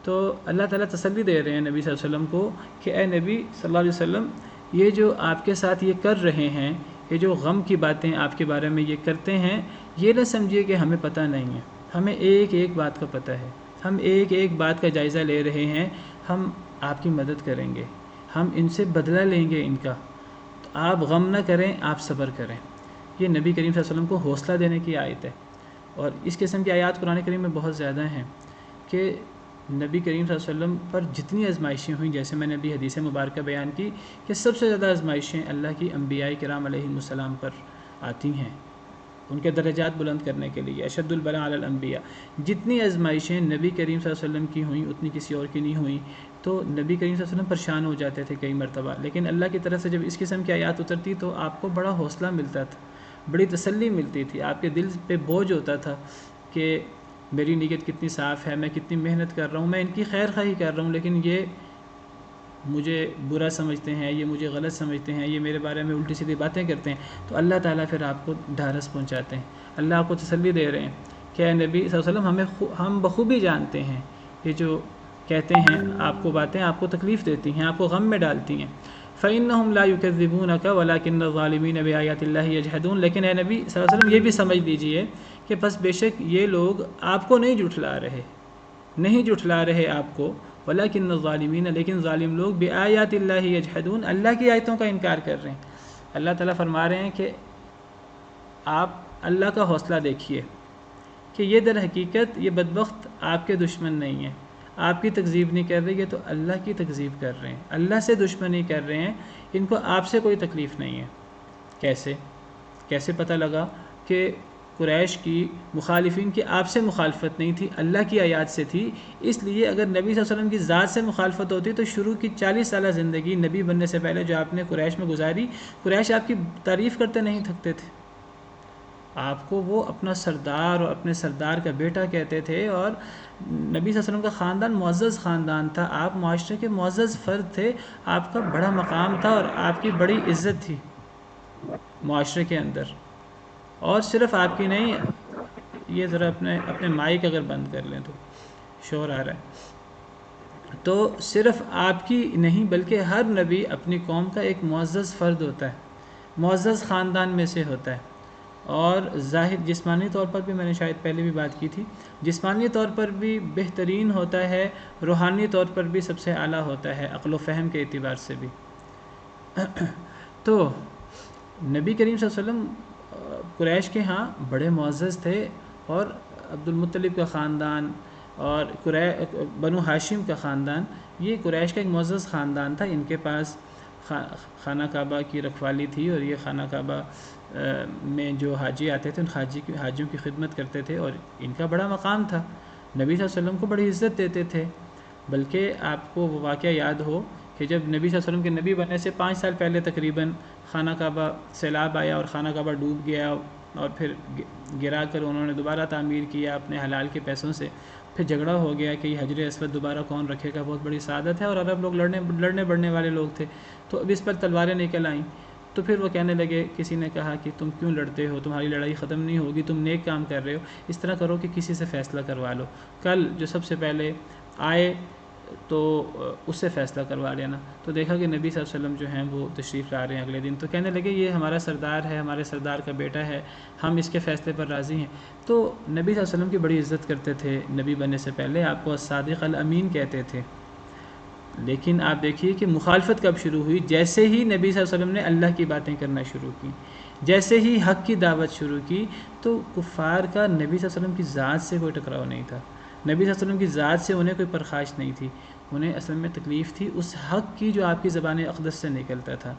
[SPEAKER 1] تو اللہ تعالیٰ تسلی دے رہے ہیں نبی صلی اللہ علیہ وسلم کو کہ اے نبی صلی اللہ علیہ وسلم، یہ جو آپ کے ساتھ یہ کر رہے ہیں، یہ جو غم کی باتیں آپ کے بارے میں یہ کرتے ہیں، یہ نہ سمجھیے کہ ہمیں پتہ نہیں ہے، ہمیں ایک ایک بات کا پتہ ہے، ہم ایک ایک بات کا جائزہ لے رہے ہیں، ہم آپ کی مدد کریں گے، ہم ان سے بدلہ لیں گے ان کا، تو آپ غم نہ کریں، آپ صبر کریں۔ یہ نبی کریم صلی اللہ علیہ وسلم کو حوصلہ دینے کی آیت ہے، اور اس قسم کی آیات قرآن کریم میں بہت زیادہ ہیں کہ نبی کریم صلی اللہ علیہ وسلم پر جتنی آزمائشیں ہوئیں، جیسے میں نے ابھی حدیث مبارکہ بیان کی کہ سب سے زیادہ آزمائشیں اللہ کی انبیاء کرام علیہ السلام پر آتی ہیں ان کے درجات بلند کرنے کے لیے، اشد البلاء علی الانبیاء۔ جتنی آزمائشیں نبی کریم صلی اللہ علیہ وسلم کی ہوئیں اتنی کسی اور کی نہیں ہوئیں، تو نبی کریم صلی اللہ علیہ وسلم پریشان ہو جاتے تھے کئی مرتبہ، لیکن اللہ کی طرف سے جب اس قسم کی آیات اترتی تو آپ کو بڑا حوصلہ ملتا تھا، بڑی تسلی ملتی تھی، آپ کے دل پہ بوجھ ہوتا تھا کہ میری نیت کتنی صاف ہے، میں کتنی محنت کر رہا ہوں، میں ان کی خیر خواہی کر رہا ہوں، لیکن یہ مجھے برا سمجھتے ہیں، یہ مجھے غلط سمجھتے ہیں، یہ میرے بارے میں الٹی سیدھی باتیں کرتے ہیں۔ تو اللہ تعالیٰ پھر آپ کو ڈھارس پہنچاتے ہیں، اللہ آپ کو تسلی دے رہے ہیں کہ اے نبی صلی اللہ علیہ وسلم، ہم بخوبی جانتے ہیں یہ جو کہتے ہیں آپ کو باتیں آپ کو تکلیف دیتی ہیں، آپ کو غم میں ڈالتی ہیں۔ فَإِنَّهُمْ لَا يُكَذِّبُونَكَ وَلَكِنَّ الظَّالِمِينَ بِآيَاتِ اللَّهِ يَجْحَدُونَ، لیکن اے نبی صلی اللہ علیہ وسلم یہ بھی سمجھ لیجئے کہ بس بے شک یہ لوگ آپ کو نہیں جھٹلا رہے آپ کو، وَلَكِنَّ الظَّالِمِينَ، لیکن ظالم لوگ بِآيَاتِ اللَّهِ يَجْحَدُونَ، اللہ کی آیتوں کا انکار کر رہے ہیں۔ اللہ تعالیٰ فرما رہے ہیں کہ آپ اللہ کا حوصلہ دیکھیے کہ یہ در حقیقت یہ بدبخت آپ کے دشمن نہیں ہیں، آپ کی تکذیب نہیں کر رہے، یہ تو اللہ کی تکذیب کر رہے ہیں، اللہ سے دشمنی کر رہے ہیں، ان کو آپ سے کوئی تکلیف نہیں ہے۔ کیسے پتہ لگا کہ قریش کی مخالفین کی آپ سے مخالفت نہیں تھی، اللہ کی آیات سے تھی، اس لیے اگر نبی صلی اللہ علیہ وسلم کی ذات سے مخالفت ہوتی تو شروع کی 40 سالہ زندگی نبی بننے سے پہلے جو آپ نے قریش میں گزاری، قریش آپ کی تعریف کرتے نہیں تھکتے تھے، آپ کو وہ اپنا سردار اور اپنے سردار کا بیٹا کہتے تھے، اور نبی صلی اللہ علیہ وسلم کا خاندان معزز خاندان تھا، آپ معاشرے کے معزز فرد تھے، آپ کا بڑا مقام تھا اور آپ کی بڑی عزت تھی معاشرے کے اندر، اور صرف آپ کی نہیں، یہ ذرا اپنے مائک اگر بند کر لیں تو شور آ رہا ہے، تو صرف آپ کی نہیں بلکہ ہر نبی اپنی قوم کا ایک معزز فرد ہوتا ہے، معزز خاندان میں سے ہوتا ہے، اور ظاہر جسمانی طور پر بھی میں نے شاید پہلے بھی بات کی تھی، جسمانی طور پر بھی بہترین ہوتا ہے، روحانی طور پر بھی سب سے اعلیٰ ہوتا ہے، عقل و فہم کے اعتبار سے بھی۔ تو نبی کریم صلی اللہ علیہ وسلم قریش کے ہاں بڑے معزز تھے، اور عبد المطلب کا خاندان اور بنو ہاشم کا خاندان، یہ قریش کا ایک معزز خاندان تھا، ان کے پاس خانہ کعبہ کی رکھوالی تھی، اور یہ خانہ کعبہ میں جو حاجی آتے تھے ان حاجیوں کی خدمت کرتے تھے، اور ان کا بڑا مقام تھا، نبی صلی اللہ علیہ وسلم کو بڑی عزت دیتے تھے، بلکہ آپ کو وہ واقعہ یاد ہو کہ جب نبی صلی اللہ علیہ وسلم کے نبی بننے سے 5 سال پہلے تقریباً خانہ کعبہ سیلاب آیا اور خانہ کعبہ ڈوب گیا، اور پھر گرا کر انہوں نے دوبارہ تعمیر کیا اپنے حلال کے پیسوں سے، پھر جھگڑا ہو گیا کہ یہ حجر اسود دوبارہ کون رکھے گا، بہت بڑی سعادت ہے، اور عرب لوگ لڑنے بڑھنے والے لوگ تھے، تو اب اس پر تلواریں نکل آئیں، تو پھر وہ کہنے لگے، کسی نے کہا کہ تم کیوں لڑتے ہو، تمہاری لڑائی ختم نہیں ہوگی، تم نیک کام کر رہے ہو، اس طرح کرو کہ کسی سے فیصلہ کروا لو، کل جو سب سے پہلے آئے تو اس سے فیصلہ کروا لینا۔ تو دیکھا کہ نبی صلی اللہ علیہ وسلم جو ہیں وہ تشریف لا رہے ہیں اگلے دن، تو کہنے لگے یہ ہمارا سردار ہے، ہمارے سردار کا بیٹا ہے، ہم اس کے فیصلے پر راضی ہیں۔ تو نبی صلی اللہ علیہ وسلم کی بڑی عزت کرتے تھے، نبی بننے سے پہلے آپ کو الصادق الامین کہتے تھے، لیکن آپ دیکھیے کہ مخالفت کب شروع ہوئی؟ جیسے ہی نبی صلی اللہ علیہ وسلم نے اللہ کی باتیں کرنا شروع کی، جیسے ہی حق کی دعوت شروع کی، تو کفار کا نبی صلی اللہ علیہ وسلم کی ذات سے کوئی ٹکراؤ نہیں تھا، نبی صلی اللہ علیہ وسلم کی ذات سے انہیں کوئی پرخاش نہیں تھی، انہیں اصل میں تکلیف تھی اس حق کی جو آپ کی زبان اقدس سے نکلتا تھا،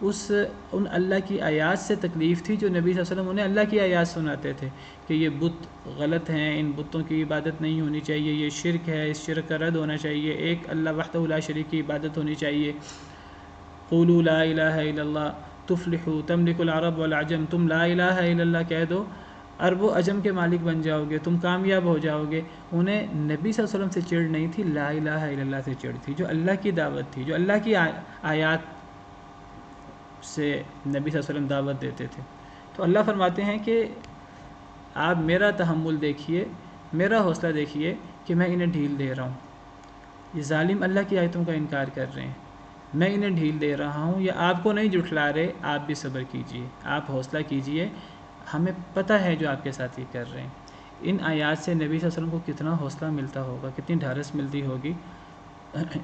[SPEAKER 1] ان اللہ کی آیات سے تکلیف تھی جو نبی صلی اللہ علیہ وسلم انہیں اللہ کی آیات سناتے تھے کہ یہ بت غلط ہیں، ان بتوں کی عبادت نہیں ہونی چاہیے، یہ شرک ہے، اس شرک کا رد ہونا چاہیے، ایک اللہ وحدہ لا شریک کی عبادت ہونی چاہیے، قولوا لا الہ الا اللہ تفلحوا تملک العرب والعجم، تم لا الہ الا اللہ کہہ دو، عرب و عجم کے مالک بن جاؤ گے، تم کامیاب ہو جاؤ گے۔ انہیں نبی صلی اللہ علیہ وسلم سے چڑ نہیں تھی، لا الہ الا اللہ سے چڑ تھی، جو اللہ کی دعوت تھی، جو اللہ کی آیات سے نبی صلی اللہ علیہ وسلم دعوت دیتے تھے۔ تو اللہ فرماتے ہیں کہ آپ میرا تحمل دیکھیے، میرا حوصلہ دیکھیے کہ میں انہیں ڈھیل دے رہا ہوں، یہ ظالم اللہ کی آیتوں کا انکار کر رہے ہیں، میں انہیں ڈھیل دے رہا ہوں، یا آپ کو نہیں جھٹلا رہے، آپ بھی صبر کیجئے، آپ حوصلہ کیجئے، ہمیں پتہ ہے جو آپ کے ساتھ یہ کر رہے ہیں۔ ان آیات سے نبی صلی اللہ علیہ وسلم کو کتنا حوصلہ ملتا ہوگا، کتنی ڈھارس ملتی ہوگی،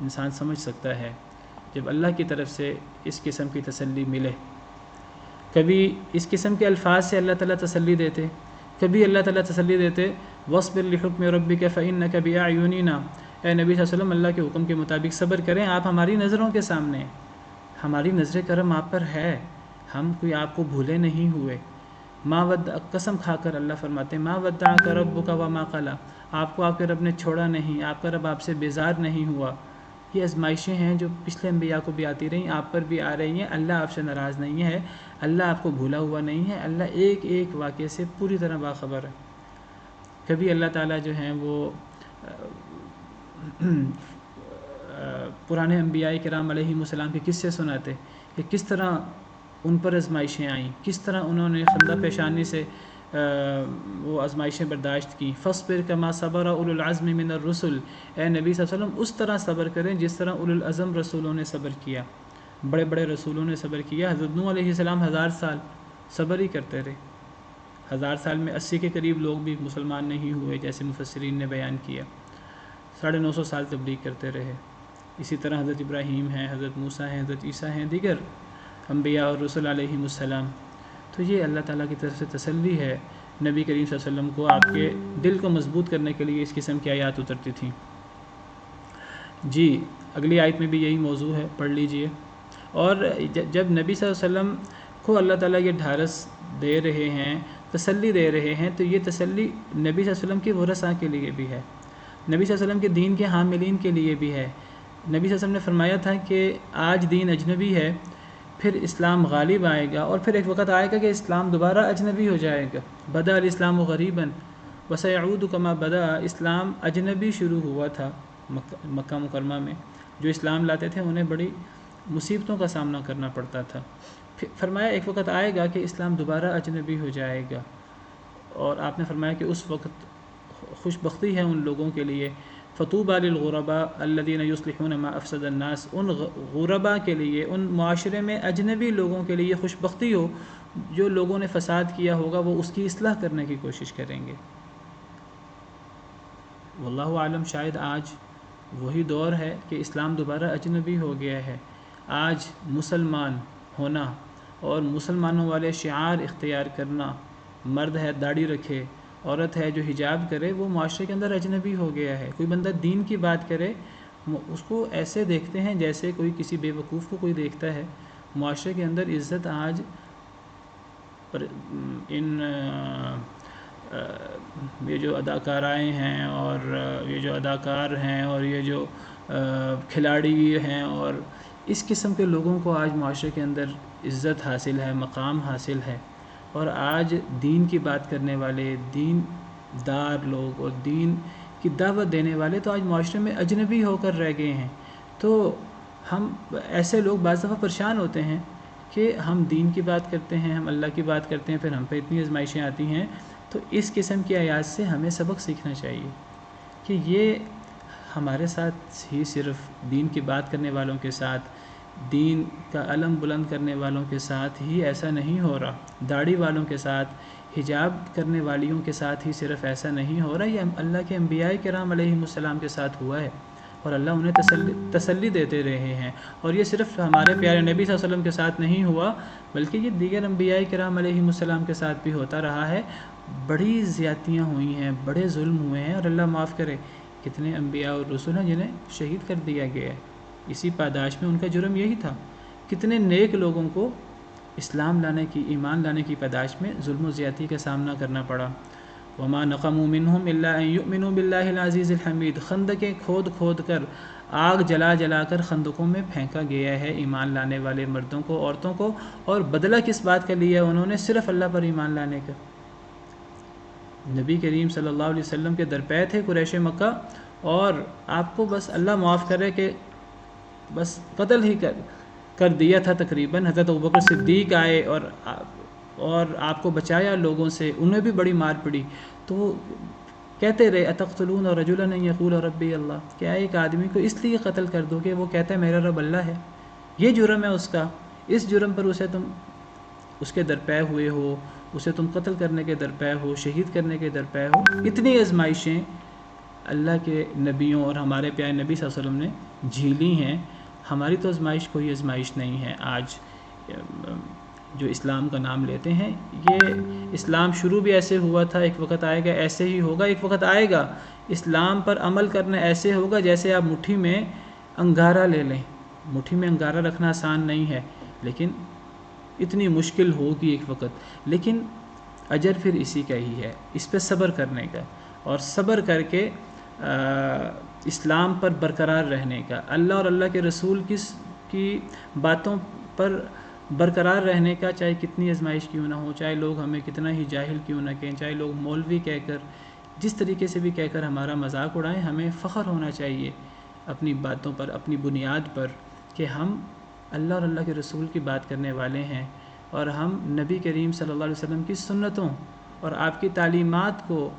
[SPEAKER 1] انسان سمجھ سکتا ہے جب اللہ کی طرف سے اس قسم کی تسلی ملے۔ کبھی اس قسم کے الفاظ سے اللہ تعالیٰ تسلی دیتے، کبھی اللہ تعالیٰ تسلی دیتے وَاصْبِرْ لِحُكْمِ رَبِّكَ فَإِنَّكَ بِأَعْيُنِنَا، اے نبی صلی اللہ علیہ وسلم اللہ کے حکم کے مطابق صبر کریں، آپ ہماری نظروں کے سامنے ہیں، ہماری نظر کرم آپ پر ہے، ہم کوئی آپ کو بھولے نہیں ہوئے۔ قسم کھا کر اللہ فرماتے ہیں ما ودعک ربک وما قلی، آپ کو آپ کے رب نے چھوڑا نہیں، آپ کا رب آپ سے بیزار نہیں ہوا۔ یہ آزمائشیں ہیں جو پچھلے انبیاء کو بھی آتی رہیں، آپ پر بھی آ رہی ہیں، اللہ آپ سے ناراض نہیں ہے، اللہ آپ کو بھولا ہوا نہیں ہے، اللہ ایک ایک واقعے سے پوری طرح باخبر ہے۔ کبھی اللہ تعالیٰ جو ہیں وہ پرانے انبیاء کرام علیہم السلام کے قصے سناتے کہ کس طرح ان پر آزمائشیں آئیں، کس طرح انہوں نے خندہ پیشانی سے وہ آزمائشیں برداشت کیں۔ فاصبر کما صبر اولو العزم من الرسل، اے نبی صلی اللہ علیہ وسلم اس طرح صبر کریں جس طرح اولو العزم رسولوں نے صبر کیا، بڑے بڑے رسولوں نے صبر کیا۔ حضرت نوح علیہ السلام 1000 سال صبر ہی کرتے رہے، 1000 سال میں 80 کے قریب لوگ بھی مسلمان نہیں ہوئے جیسے مفسرین نے بیان کیا، 950 سال تبلیغ کرتے رہے۔ اسی طرح حضرت ابراہیم ہیں، حضرت موسیٰ ہیں، حضرت عیسیٰ ہیں، دیگر انبیاء اور رسول علیہم السلام۔ تو یہ اللہ تعالیٰ کی طرف سے تسلی ہے، نبی کریم صلی اللہ علیہ وسلم کو آپ کے دل کو مضبوط کرنے کے لیے اس قسم کی آیات اترتی تھیں۔ جی اگلی آیت میں بھی یہی موضوع ہے، پڑھ لیجئے۔ اور جب نبی صلی اللہ علیہ وسلم کو اللہ تعالیٰ یہ ڈھارس دے رہے ہیں، تسلی دے رہے ہیں، تو یہ تسلی نبی صلی اللہ علیہ وسلم کے ورثاء کے لیے بھی ہے، نبی صلی اللہ علیہ وسلم کے دین کے حاملین کے لیے بھی ہے۔ نبی صلی اللہ علیہ وسلم نے فرمایا تھا کہ آج دین اجنبی ہے، پھر اسلام غالب آئے گا، اور پھر ایک وقت آئے گا کہ اسلام دوبارہ اجنبی ہو جائے گا۔ بدأ الاسلام غریباً وسيعود كما بدأ، اسلام اجنبی شروع ہوا تھا مکہ مکرمہ میں، جو اسلام لاتے تھے انہیں بڑی مصیبتوں کا سامنا کرنا پڑتا تھا۔ پھر فرمایا ایک وقت آئے گا کہ اسلام دوبارہ اجنبی ہو جائے گا، اور آپ نے فرمایا کہ اس وقت خوش بختی ہے ان لوگوں کے لیے، فطوبى للغرباء الذين يصلحون ما افسد الناس، ان غرباء کے لیے، ان معاشرے میں اجنبی لوگوں کے لیے خوش بختی ہو جو لوگوں نے فساد کیا ہوگا وہ اس کی اصلاح کرنے کی کوشش کریں گے۔ واللہ عالم، شاید آج وہی دور ہے کہ اسلام دوبارہ اجنبی ہو گیا ہے۔ آج مسلمان ہونا اور مسلمانوں والے شعار اختیار کرنا، مرد ہے داڑھی رکھے، عورت ہے جو حجاب کرے، وہ معاشرے کے اندر اجنبی ہو گیا ہے۔ کوئی بندہ دین کی بات کرے اس کو ایسے دیکھتے ہیں جیسے کوئی کسی بے وقوف کو کوئی دیکھتا ہے۔ معاشرے کے اندر عزت آج ان یہ جو اداکارائیں ہیں اور یہ جو اداکار ہیں اور یہ جو کھلاڑی ہیں اور اس قسم کے لوگوں کو آج معاشرے کے اندر عزت حاصل ہے، مقام حاصل ہے، اور آج دین کی بات کرنے والے، دین دار لوگ اور دین کی دعوت دینے والے تو آج معاشرے میں اجنبی ہو کر رہ گئے ہیں۔ تو ہم ایسے لوگ بعض دفعہ پریشان ہوتے ہیں کہ ہم دین کی بات کرتے ہیں، ہم اللہ کی بات کرتے ہیں، پھر ہم پہ اتنی آزمائشیں آتی ہیں. تو اس قسم کی آیات سے ہمیں سبق سیکھنا چاہیے کہ یہ ہمارے ساتھ ہی صرف دین کی بات کرنے والوں کے ساتھ، دین کا علم بلند کرنے والوں کے ساتھ ہی ایسا نہیں ہو رہا، داڑھی والوں کے ساتھ، حجاب کرنے والیوں کے ساتھ ہی صرف ایسا نہیں ہو رہا. یہ اللہ کے انبیاء کرام علیہم السلام کے ساتھ ہوا ہے اور اللہ انہیں تسلی دیتے رہے ہیں. اور یہ صرف ہمارے پیارے نبی صلی اللہ علیہ وسلم کے ساتھ نہیں ہوا، بلکہ یہ دیگر انبیاء کرام علیہم السلام کے ساتھ بھی ہوتا رہا ہے. بڑی زیادتیاں ہوئی ہیں، بڑے ظلم ہوئے ہیں، اور اللہ معاف کرے کتنے انبیاء اور رسول ہیں جنہیں شہید کر دیا گیا ہے. اسی پاداش میں ان کا جرم یہی تھا. کتنے نیک لوگوں کو اسلام لانے کی، ایمان لانے کی پاداش میں ظلم و زیادتی کا سامنا کرنا پڑا. وما نقموا منهم الا ان يؤمنوا بالله العزيز الحمید. خندقیں کھود کھود کر، آگ جلا جلا کر خندقوں میں پھینکا گیا ہے ایمان لانے والے مردوں کو، عورتوں کو. اور بدلہ کس بات کا لیا انہوں نے؟ صرف اللہ پر ایمان لانے کا. نبی کریم صلی اللہ علیہ وسلم کے درپے تھے قریش مکہ، اور آپ کو بس اللہ معاف کرے کہ بس قتل ہی کر دیا تھا تقریباً. حضرت ابوبکر صدیق آئے اور آپ کو بچایا لوگوں سے، انہیں بھی بڑی مار پڑی. تو وہ کہتے رہے اتقتلون رجلا ان یقول ربی اللہ، کیا ایک آدمی کو اس لیے قتل کر دو کہ وہ کہتا ہے میرا رب اللہ ہے؟ یہ جرم ہے اس کا. اس جرم پر اسے تم اس کے درپے ہوئے ہو، اسے تم قتل کرنے کے درپے ہو، شہید کرنے کے درپے ہو. اتنی آزمائشیں اللہ کے نبیوں اور ہمارے پیارے نبی صلی اللہ علیہ وسلم نے جھیلی ہیں. ہماری تو آزمائش کوئی آزمائش نہیں ہے. آج جو اسلام کا نام لیتے ہیں، یہ اسلام شروع بھی ایسے ہوا تھا، ایک وقت آئے گا ایسے ہی ہوگا. ایک وقت آئے گا اسلام پر عمل کرنا ایسے ہوگا جیسے آپ مٹھی میں انگارہ لے لیں. مٹھی میں انگارہ رکھنا آسان نہیں ہے، لیکن اتنی مشکل ہوگی ایک وقت. لیکن اجر پھر اسی کا ہی ہے، اس پہ صبر کرنے کا، اور صبر کر کے اسلام پر برقرار رہنے کا، اللہ اور اللہ کے رسول کی باتوں پر برقرار رہنے کا، چاہے کتنی آزمائش کیوں نہ ہو، چاہے لوگ ہمیں کتنا ہی جاہل کیوں نہ کہیں، چاہے لوگ مولوی کہہ کر، جس طریقے سے بھی کہہ کر ہمارا مذاق اڑائیں. ہمیں فخر ہونا چاہیے اپنی باتوں پر، اپنی بنیاد پر، کہ ہم اللہ اور اللہ کے رسول کی بات کرنے والے ہیں، اور ہم نبی کریم صلی اللہ علیہ وسلم کی سنتوں اور آپ کی تعلیمات کو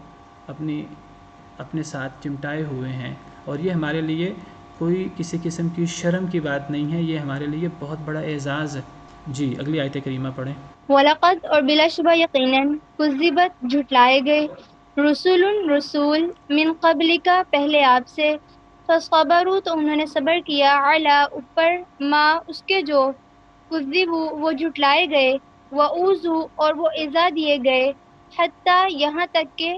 [SPEAKER 1] اپنے ساتھ چمٹائے ہوئے ہیں. اور یہ ہمارے لیے کوئی کسی قسم کی شرم کی بات نہیں ہے، یہ ہمارے لیے بہت بڑا اعزاز ہے. جی اگلی آیت کریمہ پڑھیں.
[SPEAKER 5] وَلَقَدْ اور بلا شبہ یقیناً کذبت جھٹلائے گئے رسول من قبل کا پہلے آپ سے، فصبروا تو انہوں نے صبر کیا، علی اوپر، ما اس کے جو کذبوا وہ جھٹلائے گئے، وَأُوذُوا اور وہ ایذا دیے گئے، حتیٰ یہاں تک کہ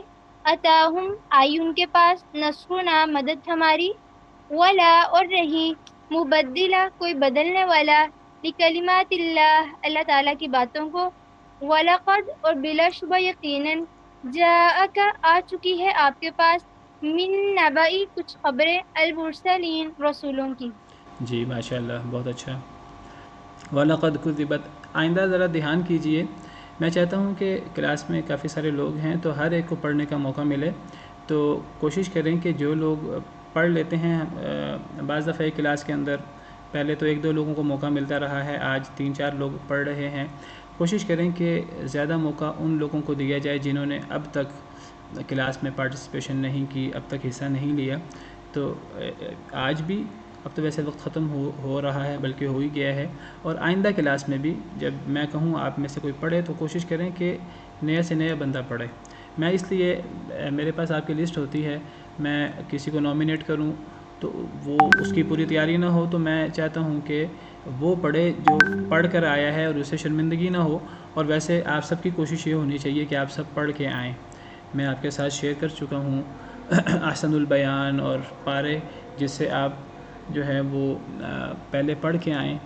[SPEAKER 5] اتاہم آئی ان کے پاس نصرنا مدد ہماری، ولا اور رہی مبدلہ کوئی بدلنے والا لکلمات اللہ اللہ تعالیٰ کی باتوں کو. وَلَقَدْ اور بلا شبہ یقیناً جاءک آ چکی ہے آپ کے پاس من نبائی کچھ خبریں المرسلین رسولوں کی.
[SPEAKER 1] جی ماشاء اللہ، بہت اچھا. وَلَقَدْ كُذِبَتْ. آئندہ ذرا دھیان کیجئے، میں چاہتا ہوں کہ کلاس میں کافی سارے لوگ ہیں تو ہر ایک کو پڑھنے کا موقع ملے. تو کوشش کریں کہ جو لوگ پڑھ لیتے ہیں، بعض دفعہ کلاس کے اندر پہلے تو 1-2 لوگوں کو موقع ملتا رہا ہے، آج 3-4 لوگ پڑھ رہے ہیں. کوشش کریں کہ زیادہ موقع ان لوگوں کو دیا جائے جنہوں نے اب تک کلاس میں پارٹیسپیشن نہیں کی، اب تک حصہ نہیں لیا. تو آج بھی، اب تو ویسے وقت ختم ہو رہا ہے بلکہ ہو ہی گیا ہے، اور آئندہ کلاس میں بھی جب میں کہوں آپ میں سے کوئی پڑھے تو کوشش کریں کہ نیا سے نیا بندہ پڑھے. میں اس لیے میرے پاس آپ کی لسٹ ہوتی ہے، میں کسی کو نامینیٹ کروں تو وہ اس کی پوری تیاری نہ ہو، تو میں چاہتا ہوں کہ وہ پڑھے جو پڑھ کر آیا ہے اور اسے شرمندگی نہ ہو. اور ویسے آپ سب کی کوشش یہ ہونی چاہیے کہ آپ سب پڑھ کے آئیں. میں آپ کے ساتھ شیئر کر چکا ہوں احسن البیان اور پارے، جس سے آپ جو ہے وہ پہلے پڑھ کے آئیں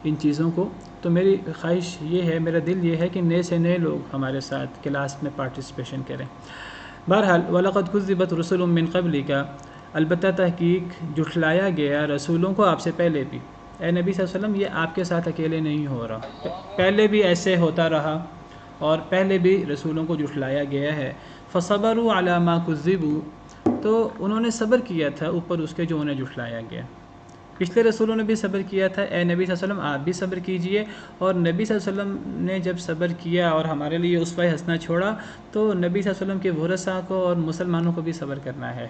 [SPEAKER 1] ان چیزوں کو. تو میری خواہش یہ ہے، میرا دل یہ ہے کہ نئے سے نئے لوگ ہمارے ساتھ کلاس میں پارٹیسپیشن کریں. بہرحال وَلَقَدْ كُذِّبَتْ رُسُلٌ مِّن قَبْلِكَ، البتہ تحقیق جھٹلایا گیا رسولوں کو آپ سے پہلے بھی. اے نبی صلی اللہ علیہ وسلم، یہ آپ کے ساتھ اکیلے نہیں ہو رہا، پہلے بھی ایسے ہوتا رہا اور پہلے بھی رسولوں کو جھٹلایا گیا ہے. فَصَبَرُوا عَلَى مَا كُذِّبُوا، تو انہوں نے صبر کیا تھا اوپر اس کے جو انہیں جھٹلایا گیا. پچھلے رسولوں نے بھی صبر کیا تھا، اے نبی صلی اللہ علیہ وسلم آپ بھی صبر کیجئے، اور نبی صلی اللہ علیہ وسلم نے جب صبر کیا اور ہمارے لیے اسوہ حسنہ چھوڑا تو نبی صلی اللہ علیہ وسلم کے ورثاء کو اور مسلمانوں کو بھی صبر کرنا ہے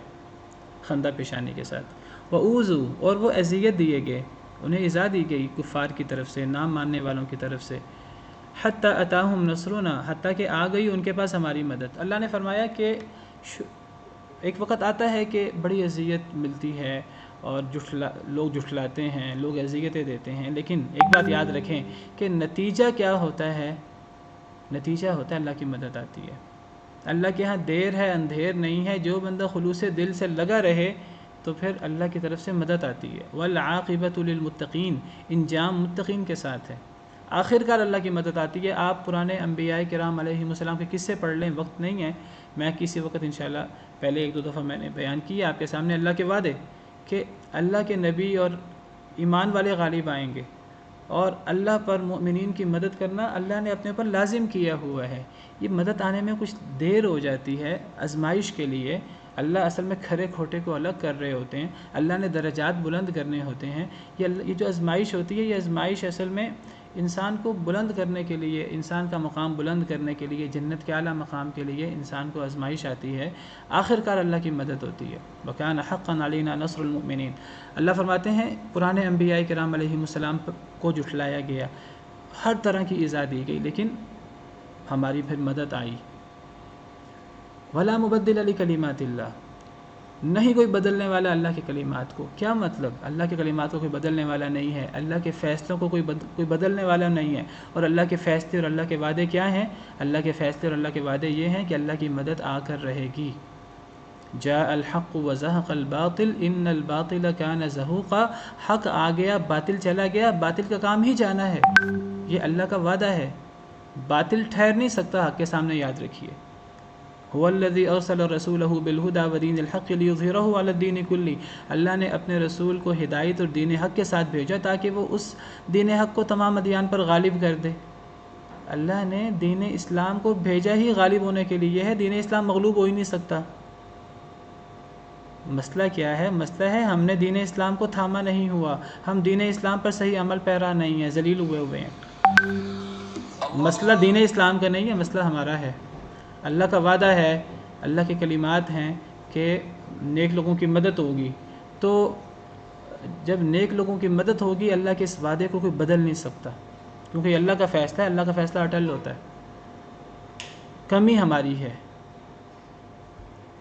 [SPEAKER 1] خندہ پیشانی کے ساتھ۔ وَأُوذُوا، اور وہ اذیت دیے گئے، انہیں ایذا دی گئی کفار کی طرف سے، نام ماننے والوں کی طرف سے، حتی اتاہم نصرنا، حتیٰ کہ آ گئی ان کے پاس ہماری مدد۔ اللہ نے فرمایا کہ ایک وقت آتا ہے کہ بڑی اذیت ملتی ہے اور لوگ جھٹلاتے ہیں، لوگ اذیتیں دیتے ہیں، لیکن ایک بات یاد رکھیں کہ نتیجہ کیا ہوتا ہے؟ نتیجہ ہوتا ہے اللہ کی مدد آتی ہے۔ اللہ کے ہاں دیر ہے اندھیر نہیں ہے، جو بندہ خلوص دل سے لگا رہے تو پھر اللہ کی طرف سے مدد آتی ہے۔ والعاقبۃ للمتقین، انجام متقین کے ساتھ ہے، آخر کار اللہ کی مدد آتی ہے۔ آپ پرانے انبیاء کرام علیہم السلام کے قصے پڑھ لیں، وقت نہیں ہے، میں کسی وقت انشاءاللہ پہلے ایک دو دفعہ میں نے بیان کیا آپ کے سامنے اللہ کے وعدے کہ اللہ کے نبی اور ایمان والے غالب آئیں گے، اور اللہ پر مومنین کی مدد کرنا اللہ نے اپنے اوپر لازم کیا ہوا ہے۔ یہ مدد آنے میں کچھ دیر ہو جاتی ہے آزمائش کے لیے، اللہ اصل میں کھرے کھوٹے کو الگ کر رہے ہوتے ہیں، اللہ نے درجات بلند کرنے ہوتے ہیں۔ یہ جو آزمائش ہوتی ہے، یہ آزمائش اصل میں انسان کو بلند کرنے کے لیے، انسان کا مقام بلند کرنے کے لیے، جنت کے اعلیٰ مقام کے لیے انسان کو آزمائش آتی ہے، آخر کار اللہ کی مدد ہوتی ہے۔ وَكَانَ حَقًّا عَلَيْنَا نَصْرُ الْمُؤْمِنِينَ۔ اللہ فرماتے ہیں پرانے انبیاء کرام علیہم السلام کو جھٹلایا گیا، ہر طرح کی ایذا دی گئی، لیکن ہماری پھر مدد آئی۔ وَلَا مُبَدِّلَ لِكَلِمَاتِ اللَّهِ، نہیں کوئی بدلنے والا اللہ کے کلمات کو۔ کیا مطلب؟ اللہ کے کلمات کو کوئی بدلنے والا نہیں ہے، اللہ کے فیصلوں کو کوئی بدلنے والا نہیں ہے، اور اللہ کے فیصلے اور اللہ کے وعدے کیا ہیں؟ اللہ کے فیصلے اور اللہ کے وعدے یہ ہیں کہ اللہ کی مدد آ کر رہے گی۔ جاء الحق وزهق الباطل ان الباطل كان زهوقا، حق آ گیا باطل چلا گیا، باطل کا کام ہی جانا ہے، یہ اللہ کا وعدہ ہے، باطل ٹھہر نہیں سکتا حق کے سامنے، یاد رکھیے۔ هو الذي ارسل رسوله بالهدى ودين الحق ليظهره على الدين كله، اللہ نے اپنے رسول کو ہدایت اور دین حق کے ساتھ بھیجا تاکہ وہ اس دین حق کو تمام ادیان پر غالب کر دے۔ اللہ نے دین اسلام کو بھیجا ہی غالب ہونے کے لیے ہے، دین اسلام مغلوب ہو ہی نہیں سکتا۔ مسئلہ کیا ہے؟ مسئلہ ہے ہم نے دین اسلام کو تھاما نہیں ہوا، ہم دین اسلام پر صحیح عمل پیرا نہیں ہیں، ذلیل ہوئے ہیں۔ مسئلہ دین اسلام کا نہیں ہے، مسئلہ ہمارا ہے۔ اللہ کا وعدہ ہے، اللہ کے کلمات ہیں کہ نیک لوگوں کی مدد ہوگی، تو جب نیک لوگوں کی مدد ہوگی اللہ کے اس وعدے کو کوئی بدل نہیں سکتا، کیونکہ اللہ کا فیصلہ ہے، اللہ کا فیصلہ اٹل ہوتا ہے، کمی ہماری ہے۔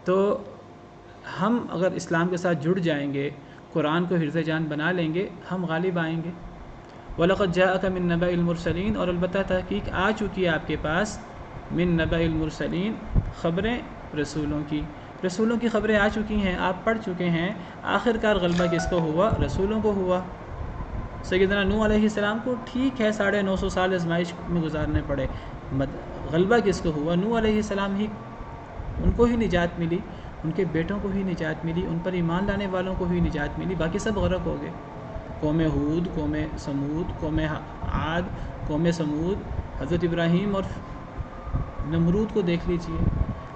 [SPEAKER 1] تو ہم اگر اسلام کے ساتھ جڑ جائیں گے، قرآن کو حرز جان بنا لیں گے، ہم غالب آئیں گے۔ وَلَقَدْ جَاءَكَ مِن نَبَإِ الْمُرْسَلِينَ، اور البتہ تحقیق آ چکی ہے آپ کے پاس، من نبأ المرسلین، خبریں رسولوں کی، رسولوں کی خبریں آ چکی ہیں، آپ پڑھ چکے ہیں۔ آخر کار غلبہ کس کو ہوا؟ رسولوں کو ہوا۔ سیدنا نوح علیہ السلام کو ٹھیک ہے 950 سال آزمائش میں گزارنے پڑے، غلبہ کس کو ہوا؟ نوح علیہ السلام ہی، ان کو ہی نجات ملی، ان کے بیٹوں کو ہی نجات ملی، ان پر ایمان لانے والوں کو ہی نجات ملی، باقی سب غرق ہو گئے۔ قوم ہود، قوم سمود، قوم عاد، قوم سمود، حضرت ابراہیم اور نمرود کو دیکھ لیجئے،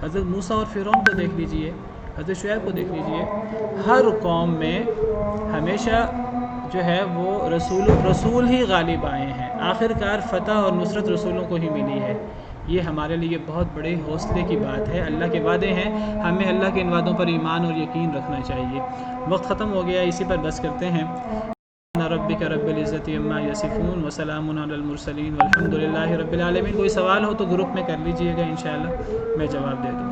[SPEAKER 1] حضرت موسیٰ اور فرعون کو دیکھ لیجئے، حضرت شعیب کو دیکھ لیجئے، ہر قوم میں ہمیشہ جو ہے وہ رسول ہی غالب آئے ہیں، آخر کار فتح اور نصرت رسولوں کو ہی ملی ہے۔ یہ ہمارے لیے بہت بڑے حوصلے کی بات ہے، اللہ کے وعدے ہیں، ہمیں اللہ کے ان وعدوں پر ایمان اور یقین رکھنا چاہیے۔ وقت ختم ہو گیا، اسی پر بس کرتے ہیں۔ ربک رب العزت عما یصفون وسلام علی المرسلین والحمد للہ رب العالمین۔ کوئی سوال ہو تو گروپ میں کر لیجئے گا، انشاءاللہ میں جواب دے دوں گا۔